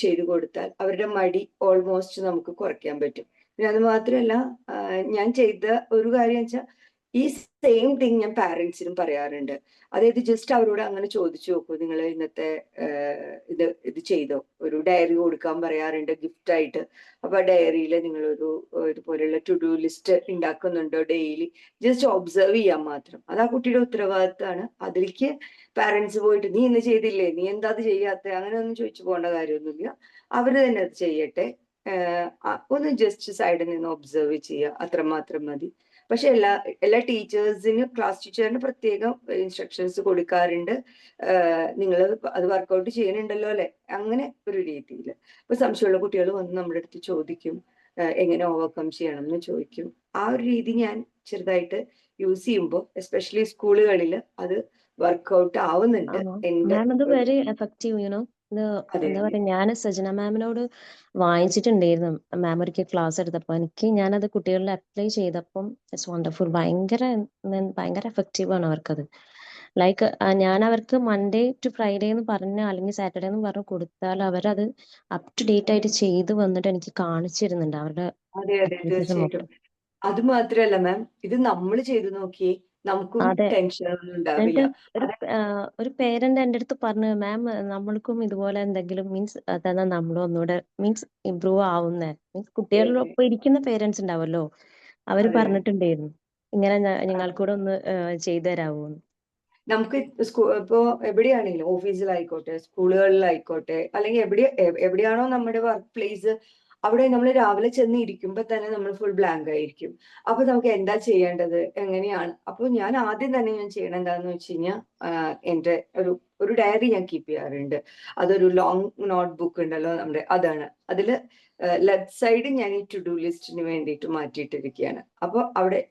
ചെയ്തു കൊടുത്താൽ അവരുടെ മടി ഓൾമോസ്റ്റ് നമുക്ക് കുറയ്ക്കാൻ പറ്റും. പിന്നെ അത് മാത്രമല്ല, ഞാൻ ചെയ്ത ഒരു കാര്യം വെച്ചാൽ ഈ സെയിം തിങ് ഞാൻ പാരന്റ്സിനും പറയാറുണ്ട്. അതായത് ജസ്റ്റ് അവരോട് അങ്ങനെ ചോദിച്ചു നോക്കൂ, നിങ്ങൾ ഇന്നത്തെ ഇത് ചെയ്തോ. ഒരു ഡയറി കൊടുക്കാൻ പറയാറുണ്ട് ഗിഫ്റ്റ് ആയിട്ട്. അപ്പൊ ആ ഡയറിയിൽ നിങ്ങളൊരു ഇതുപോലെയുള്ള ടു ഡു ലിസ്റ്റ് ഉണ്ടാക്കുന്നുണ്ടോ ഡെയിലി, ജസ്റ്റ് ഒബ്സർവ് ചെയ്യാൻ മാത്രം. അത് ആ കുട്ടിയുടെ ഉത്തരവാദിത്തമാണ്. അതിലേക്ക് പാരന്റ്സ് പോയിട്ട് നീ ഇന്ന് ചെയ്തില്ലേ, നീ എന്താ അത് ചെയ്യാത്ത, അങ്ങനെ ഒന്നും ചോദിച്ചു പോകേണ്ട കാര്യമൊന്നുമില്ല. അവര് തന്നെ അത് ചെയ്യട്ടെ. ഒന്ന് ജസ്റ്റ് സൈഡിൽ നിന്ന് ഒബ്സർവ് ചെയ്യുക, അത്രമാത്രം മതി. പക്ഷെ എല്ലാ ടീച്ചേഴ്സിനും ക്ലാസ് ടീച്ചറിന് പ്രത്യേകം ഇൻസ്ട്രക്ഷൻസ് കൊടുക്കാറുണ്ട്. നിങ്ങൾ അത് വർക്കൗട്ട് ചെയ്യുന്നുണ്ടല്ലോ അല്ലെ, അങ്ങനെ ഒരു രീതിയിൽ. ഇപ്പൊ സംശയമുള്ള കുട്ടികൾ വന്ന് നമ്മുടെ അടുത്ത് ചോദിക്കും, എങ്ങനെ ഓവർകം ചെയ്യണം എന്ന് ചോദിക്കും. ആ ഒരു രീതി ഞാൻ ചെറുതായിട്ട് യൂസ് ചെയ്യുമ്പോൾ എസ്പെഷ്യലി സ്കൂളുകളിൽ അത് വർക്കൗട്ട് ആവുന്നുണ്ട്. മാം, അത് വെരി എഫക്റ്റീവ് യുനോ. എന്താ പറയാ, ഞാൻ സജന മാമിനോട് വാങ്ങിച്ചിട്ടുണ്ടായിരുന്നു. മാം ഒരിക്കൽ ക്ലാസ് എടുത്തപ്പോൾ ഞാനത് കുട്ടികളിൽ അപ്ലൈ ചെയ്തപ്പം ഇറ്റ്സ് വണ്ടർഫുൾ. ഭയങ്കര എഫക്റ്റീവ് ആണ് അവർക്കത്. ലൈക്ക് ഞാൻ അവർക്ക് മൺഡേ ടു ഫ്രൈഡേ എന്ന് പറഞ്ഞ് അല്ലെങ്കിൽ സാറ്റർഡേ എന്ന് പറഞ്ഞ് കൊടുത്താൽ അവരത് അപ് ടു ഡേറ്റ് ആയിട്ട് ചെയ്ത് വന്നിട്ട് എനിക്ക് കാണിച്ചിരുന്നുണ്ട് അവരുടെ അതെ അതെ ആക്ടിവിറ്റീസ് മൊത്തം. തീർച്ചയായിട്ടും. അത് മാത്രല്ല മാം, ഇത് നമ്മൾ ചെയ്തു നോക്കിയേ നമുക്കും അതെ. ടെൻഷനൊന്നും ഉണ്ടാവില്ല. എന്നിട്ട് ഒരു അത് ഒരു പേരന്റ് എൻ്റെ അടുത്ത് പറഞ്ഞു, മാം നമ്മൾക്കും ഇതുപോലെ എന്തെങ്കിലും മീൻസ് തന്നെ നമ്മൾ ഒന്നുകൂടെ മീൻസ് ഇമ്പ്രൂവ് ആവുന്നേ. മീൻസ് അതെ കുട്ടികളൊപ്പം ഇരിക്കുന്ന പേരൻസ് ഉണ്ടാവല്ലോ, അവര് അതെ പറഞ്ഞിട്ടുണ്ടായിരുന്നു ഇങ്ങനെ ആ, ഞങ്ങൾക്കൂടെ ഒന്ന് ചെയ്തു തരാമോ എന്ന്. നമുക്ക് ഇപ്പോ എവിടെയാണെങ്കിലും ഓഫീസിലായിക്കോട്ടെ, സ്കൂളുകളിലായിക്കോട്ടെ, അല്ലെങ്കിൽ എവിടെയാണോ നമ്മുടെ വർക്ക് പ്ലേസ്, അവിടെ നമ്മൾ രാവിലെ ചെന്ന് ഇരിക്കുമ്പോൾ തന്നെ നമ്മൾ ഫുൾ ബ്ലാങ്ക് ആയിരിക്കും. അപ്പൊ നമുക്ക് എന്താ ചെയ്യേണ്ടത്, എങ്ങനെയാണ്? അപ്പോൾ ഞാൻ ആദ്യം തന്നെ ഞാൻ ചെയ്യണം എന്താന്ന് വെച്ച് കഴിഞ്ഞാൽ, എന്റെ ഒരു ഡയറി ഞാൻ കീപ്പ് ചെയ്യാറുണ്ട്. അതൊരു ലോങ് നോട്ട് ബുക്ക് ഉണ്ടല്ലോ നമ്മുടെ, അതാണ്. അതില് ലെഫ്റ്റ് സൈഡ് ഞാൻ ഈ ടു ഡു ലിസ്റ്റിന് വേണ്ടിയിട്ട് മാറ്റിയിട്ടിരിക്കുകയാണ്. അപ്പൊ അവിടെ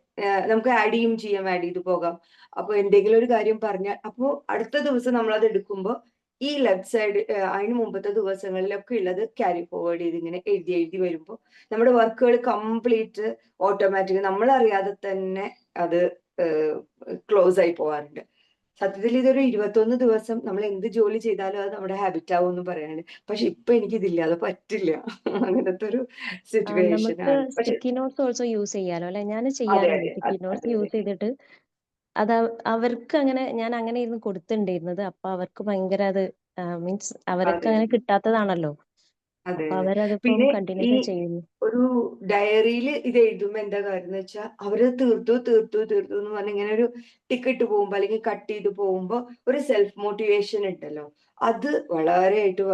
നമുക്ക് ആഡ് ചെയ്യാം, ആഡ് ചെയ്ത് പോകാം. അപ്പൊ എന്തെങ്കിലും ഒരു കാര്യം പറഞ്ഞാൽ, അപ്പോ അടുത്ത ദിവസം നമ്മൾ അത് എടുക്കുമ്പോൾ ഈ ലെഫ്റ്റ് സൈഡ് അതിന് മുമ്പത്തെ ദിവസങ്ങളിലൊക്കെ ഉള്ളത് ക്യാരി ഫോർവേഡ് ചെയ്ത് ഇങ്ങനെ എഴുതി വരുമ്പോൾ നമ്മുടെ വർക്കുകൾ കംപ്ലീറ്റ് ഓട്ടോമാറ്റിക് നമ്മളറിയാതെ തന്നെ അത് ക്ലോസ് ആയി പോവാറുണ്ട്. സത്യത്തിൽ ഇതൊരു 21 ദിവസം നമ്മൾ എന്ത് ജോലി ചെയ്താലും അത് നമ്മുടെ ഹാബിറ്റ് ആവുമെന്ന് പറയാനുണ്ട്. പക്ഷെ ഇപ്പൊ എനിക്കിതില്ലാതെ പറ്റില്ല. അങ്ങനത്തെ ഒരു സിറ്റുവേഷൻ നമുക്ക് ആണ്. പക്ഷെ സ്റ്റിക്കി നോട്ട്സ് ഓൾസോ യൂസ് ചെയ്യാലോ അല്ലെ? ഞാൻ അതെ ചെയ്യാറുണ്ട് അതെ സ്റ്റിക്കി നോട്ട്സ് അതെ യൂസ് ചെയ്തിട്ട്. അത് അവർക്ക് അങ്ങനെ ഞാൻ അങ്ങനെ ഇരുന്ന് കൊടുത്തിട്ടുണ്ടായിരുന്നത്. അപ്പൊ അവർക്ക് ഭയങ്കര അത് മീൻസ് അവർക്ക് അതെ അങ്ങനെ കിട്ടാത്തതാണല്ലോ. അതെ അപ്പൊ അതെ. അവരതിപ്പം പിന്നെ ഈ കണ്ടിന്യൂസ് ചെയ്യുന്നു. ഒരു ഡയറിയിൽ ഇത് എഴുതുമ്പോ എന്താ കാര്യം എന്ന് വെച്ചാൽ അവര് തീർത്തു എന്ന് പറഞ്ഞ് ഇങ്ങനെ ഒരു ടിക്കറ്റ് പോകുമ്പോ അല്ലെങ്കിൽ കട്ട് ചെയ്ത് പോകുമ്പോ ഒരു സെൽഫ് മോട്ടിവേഷൻ ഉണ്ടല്ലോ, അത് വളരെയായിട്ട്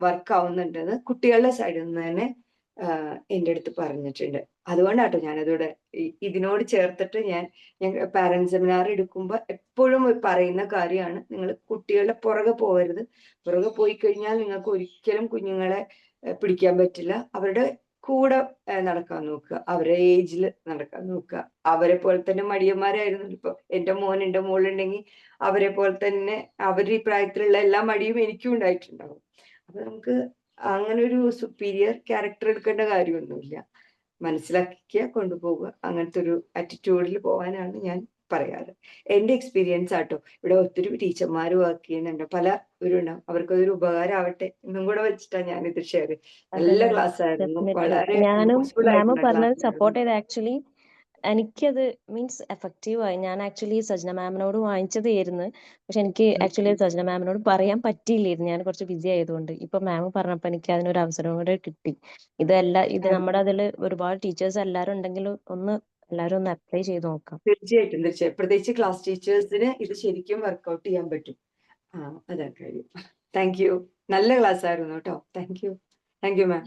വർക്ക് ആവുന്നുണ്ടെന്ന് കുട്ടികളുടെ സൈഡിൽ നിന്ന് തന്നെ എൻ്റെ അടുത്ത് പറഞ്ഞിട്ടുണ്ട്. അതുകൊണ്ടാട്ടോ ഞാനതോടെ ഇതിനോട് ചേർത്തിട്ട് ഞാൻ പാരന്റ് സെമിനാർ എടുക്കുമ്പോൾ എപ്പോഴും പറയുന്ന കാര്യമാണ്, നിങ്ങൾ കുട്ടികളുടെ പുറകെ പോകരുത്. പുറകെ പോയി കഴിഞ്ഞാൽ നിങ്ങൾക്ക് ഒരിക്കലും കുഞ്ഞുങ്ങളെ പിടിക്കാൻ പറ്റില്ല. അവരുടെ കൂടെ നടക്കാൻ നോക്കുക, അവരുടെ ഏജിൽ നടക്കാൻ നോക്കുക. അവരെ പോലെ തന്നെ മടിയന്മാരായിരുന്നു ഇപ്പൊ എന്റെ മോളുണ്ടെങ്കിൽ അവരെ പോലെ തന്നെ അവരുടെ ഈ പ്രായത്തിലുള്ള എല്ലാ മടിയും എനിക്കും ഉണ്ടായിട്ടുണ്ടാവും. അപ്പൊ നമുക്ക് അങ്ങനെ ഒരു സുപ്പീരിയർ ക്യാരക്ടർ എടുക്കേണ്ട കാര്യമൊന്നുമില്ല. മനസ്സിലാക്കിയ കൊണ്ടുപോവുക, അങ്ങനത്തെ ഒരു ആറ്റിറ്റ്യൂഡിൽ പോകാനാണ് ഞാൻ പറയാറ്. എന്റെ എക്സ്പീരിയൻസ് ആട്ടോ. ഇവിടെ ഒത്തിരി ടീച്ചർമാർ വർക്ക് ചെയ്യുന്നുണ്ട്, പലവരുണ്ടാവും, അവർക്കതൊരു ഉപകാരം ആവട്ടെ എന്നും കൂടെ വെച്ചിട്ടാണ് ഞാനിത് ഷെയർ. അതെ നല്ല മാം, ക്ലാസ് ആയിരുന്നു, ഡെഫിനറ്റ്ലി വളരെ ഞാനും യൂസ്ഫുൾ മാം ആയിട്ടുള്ള പറഞ്ഞത് ക്ലാസ് സപ്പോർട്ട് ആയിരുന്നു. ചെയ്ത്. ആക്ച്വലി എനിക്കത് മീൻസ് എഫക്റ്റീവായി. ഞാൻ ആക്ച്വലി സജ്ന മാമിനോട് വാങ്ങിച്ചതായിരുന്നു. പക്ഷെ എനിക്ക് ആക്ച്വലി സജ്ന മാമിനോട് പറയാൻ പറ്റിയില്ലായിരുന്നു, ഞാൻ കുറച്ച് ബിസി ആയതുകൊണ്ട്. ഇപ്പൊ മാം പറഞ്ഞപ്പോ എനിക്ക് അതിനൊരു അവസരം കൂടെ കിട്ടി. ഇത് നമ്മുടെ അതിൽ ഒരുപാട് ടീച്ചേഴ്സ് എല്ലാവരും ഉണ്ടെങ്കിൽ എല്ലാവരും ഒന്ന് അപ്ലൈ ചെയ്ത് നോക്കാം. തീർച്ചയായിട്ടും പ്രത്യേകിച്ച് ക്ലാസ് ടീച്ചേഴ്സിന് ഇത് ശരിക്കും വർക്ക്ഔട്ട് ചെയ്യാൻ പറ്റും. അതാ കാര്യം. Thank you. നല്ല ക്ലാസ് ആയിരുന്നു കേട്ടോ. Thank you ma'am.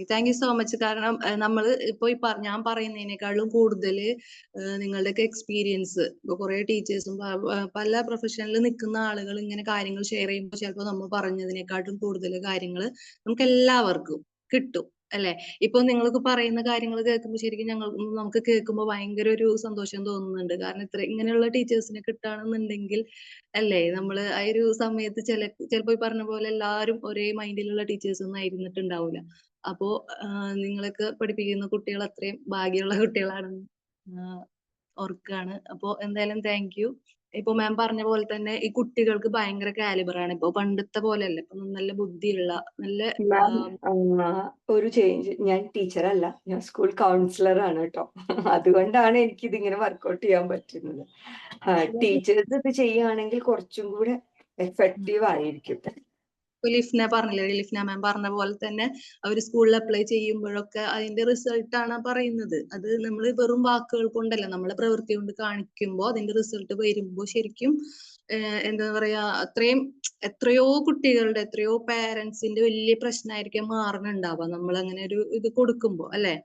Thank you so much. കാരണം നമ്മൾ ഇപ്പൊ ഞാൻ പറയുന്നതിനേക്കാളും കൂടുതൽ നിങ്ങളുടെയൊക്കെ എക്സ്പീരിയൻസ്, ഇപ്പൊ കുറെ ടീച്ചേഴ്സും പല പ്രൊഫഷനിൽ നിൽക്കുന്ന ആളുകൾ ഇങ്ങനെ കാര്യങ്ങൾ ഷെയർ ചെയ്യുമ്പോൾ ചിലപ്പോൾ നമ്മൾ പറഞ്ഞതിനേക്കാളും കൂടുതൽ കാര്യങ്ങൾ നമുക്ക് എല്ലാവർക്കും കിട്ടും അല്ലെ? ഇപ്പൊ നിങ്ങൾക്ക് പറയുന്ന കാര്യങ്ങൾ കേൾക്കുമ്പോൾ ശരിക്കും നമുക്ക് കേൾക്കുമ്പോൾ ഭയങ്കര ഒരു സന്തോഷം തോന്നുന്നുണ്ട്. കാരണം ഇങ്ങനെയുള്ള ടീച്ചേഴ്സിനെ കിട്ടുകയാണെന്നുണ്ടെങ്കിൽ അല്ലേ, നമ്മള് ആ ഒരു സമയത്ത് ചിലപ്പോ ഈ പറഞ്ഞ പോലെ എല്ലാവരും ഒരേ മൈൻഡിലുള്ള ടീച്ചേഴ്സ് ഒന്നും ആയിരുന്നിട്ടുണ്ടാവില്ല. അപ്പോ നിങ്ങളൊക്കെ പഠിപ്പിക്കുന്ന കുട്ടികൾ അത്രയും ഭാഗ്യമുള്ള കുട്ടികളാണെന്ന് ഓർക്കാണ്. അപ്പോ എന്തായാലും താങ്ക് യു. ഇപ്പൊ മാം പറഞ്ഞ പോലെ തന്നെ ഈ കുട്ടികൾക്ക് ഭയങ്കര കാലിബർ ആണ്. ഇപ്പൊ പണ്ടത്തെ പോലെയല്ല, ഇപ്പൊ നല്ല ബുദ്ധിയുള്ള നല്ല മാം, ഒരു ചേഞ്ച്, ഞാൻ ടീച്ചറല്ല, ഞാൻ സ്കൂൾ കൗൺസിലർ ആണ് കേട്ടോ. അതുകൊണ്ടാണ് എനിക്ക് ഇതിങ്ങനെ വർക്ക്ഔട്ട് ചെയ്യാൻ പറ്റുന്നത്. ടീച്ചേഴ്സ് ഇത് ചെയ്യുകയാണെങ്കിൽ കുറച്ചും കൂടെ എഫക്റ്റീവ് ആയിരിക്കും. ലിഫ്ന മാം പറഞ്ഞ പോലെ തന്നെ അവർ സ്കൂളിൽ അപ്ലൈ ചെയ്യുമ്പോഴൊക്കെ അതിന്റെ റിസൾട്ട് ആണ് പറയുന്നത്. അത് നമ്മൾ വെറും വാക്കുകൾ കൊണ്ടല്ല, നമ്മളെ പ്രവൃത്തി കൊണ്ട് കാണിക്കുമ്പോൾ അതിന്റെ റിസൾട്ട് വരുമ്പോൾ ശരിക്കും എന്താ പറയാ, എത്രയോ കുട്ടികളുടെ എത്രയോ പാരന്റ്സിന്റെ വലിയ പ്രശ്നമായിരിക്കും മാറുന്നുണ്ടാവുക നമ്മൾ അങ്ങനെ ഒരു ഇത് കൊടുക്കുമ്പോ അല്ലെ?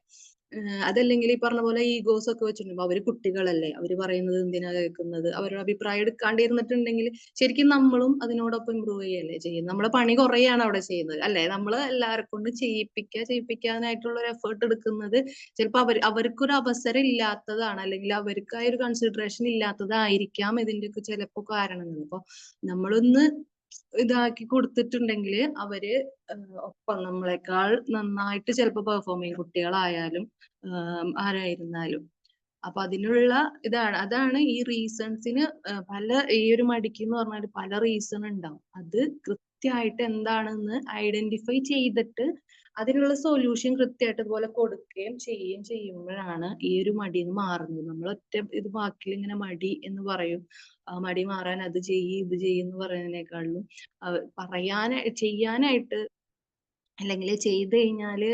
അതല്ലെങ്കിൽ ഈ പറഞ്ഞ പോലെ ഈഗോസ് ഒക്കെ വെച്ചിട്ടുണ്ടാവും. അവര് കുട്ടികളല്ലേ, അവര് പറയുന്നത് എന്തിനാ കേൾക്കുന്നത്, അവരുടെ അഭിപ്രായം എടുക്കാണ്ടിരുന്നിട്ടുണ്ടെങ്കിൽ ശരിക്കും നമ്മളും അതിനോടൊപ്പം ഇമ്പ്രൂവ് ചെയ്യല്ലേ ചെയ്യുന്നത്. നമ്മളെ പണി കുറയാണ് അവിടെ ചെയ്യുന്നത് അല്ലെ? നമ്മൾ എല്ലാവരെ കൊണ്ട് ചെയ്യിപ്പിക്കാനായിട്ടുള്ള ഒരു എഫേർട്ട് എടുക്കുന്നത് ചിലപ്പോ അവർക്കൊരു അവസരം ഇല്ലാത്തതാണ്, അല്ലെങ്കിൽ അവർക്ക് ആ ഒരു കൺസിഡറേഷൻ ഇല്ലാത്തതായിരിക്കാം ഇതിന്റെയൊക്കെ ചിലപ്പോ കാരണങ്ങൾ. അപ്പൊ നമ്മളൊന്ന് ഇതാക്കി കൊടുത്തിട്ടുണ്ടെങ്കിൽ അവര് ഒപ്പം നമ്മളെക്കാൾ നന്നായിട്ട് ചിലപ്പോ പെർഫോം ചെയ്യും, കുട്ടികളായാലും ആരായിരുന്നാലും. അപ്പൊ അതിനുള്ള അതാണ് ഈ റീസൺസിന് ഈ ഒരു മടിക്ക് എന്ന് പറഞ്ഞാൽ പല റീസൺ ഉണ്ടാവും. അത് കൃത്യമായിട്ട് എന്താണെന്ന് ഐഡന്റിഫൈ ചെയ്തിട്ട് അതിനുള്ള സൊല്യൂഷൻ കൃത്യമായിട്ട് ഇതുപോലെ കൊടുക്കുകയും ചെയ്യുമ്പോഴാണ് ഈ ഒരു മടിന്ന് മാറുന്നത്. നമ്മൾ ഒറ്റ ഇത് വാക്കിൽ ഇങ്ങനെ മടി എന്ന് പറയും, മടി മാറാൻ അത് ചെയ്യ് ഇത് ചെയ്യുന്ന് പറയുന്നതിനേക്കാളും ചെയ്യാനായിട്ട് അല്ലെങ്കിൽ ചെയ്ത് കഴിഞ്ഞാല്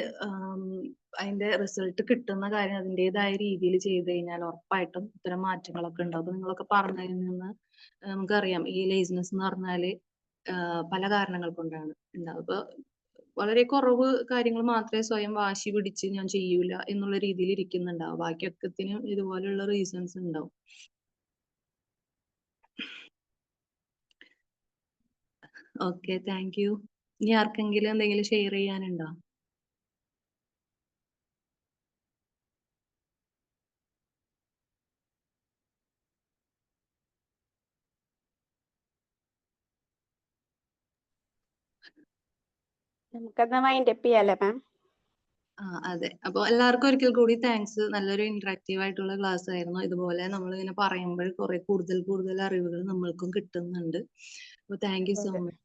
അതിന്റെ റിസൾട്ട് കിട്ടുന്ന കാര്യം അതിൻ്റെതായ രീതിയിൽ ചെയ്ത് കഴിഞ്ഞാൽ ഉറപ്പായിട്ടും ഇത്തരം മാറ്റങ്ങളൊക്കെ ഉണ്ടാവും. അപ്പൊ നിങ്ങളൊക്കെ പറഞ്ഞതിൽ നിന്ന് നമുക്കറിയാം ഈ ലേസിനെസ് എന്ന് പറഞ്ഞാല് പല കാരണങ്ങൾ കൊണ്ടാണ് ഉണ്ടാവുക. ഇപ്പൊ വളരെ കുറവ് കാര്യങ്ങൾ മാത്രമേ സ്വയം വാശി പിടിച്ച് ഞാൻ ചെയ്യൂല എന്നുള്ള രീതിയിൽ ഇരിക്കുന്നുണ്ടാവും. ബാക്കിയൊക്കത്തിനും ഇതുപോലെയുള്ള റീസൺസ് ഉണ്ടാവും. Okay, thank U. ഇനി ആർക്കെങ്കിലും എന്തെങ്കിലും ഷെയർ ചെയ്യാനുണ്ടോ? നമുക്കത് വൈൻഡ് അപ്പ് ചെയ്യാല്ലേ മാം? അതെ. അപ്പൊ എല്ലാവർക്കും ഒരിക്കൽ കൂടി താങ്ക്സ്. നല്ലൊരു ഇന്ററാക്റ്റീവ് ആയിട്ടുള്ള ക്ലാസ് ആയിരുന്നു. ഇതുപോലെ നമ്മൾ ഇങ്ങനെ പറയുമ്പോൾ കുറെ കൂടുതൽ അറിവുകൾ നമ്മൾക്കും കിട്ടുന്നുണ്ട്. അപ്പൊ thank you so much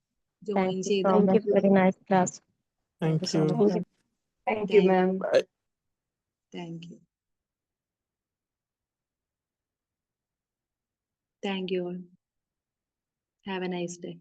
join thank you so ചെയ്ത. Thank you, much. Very nice class. Thank so you. Much. Thank you ma'am. Thank you. Thank you all. Have A nice day.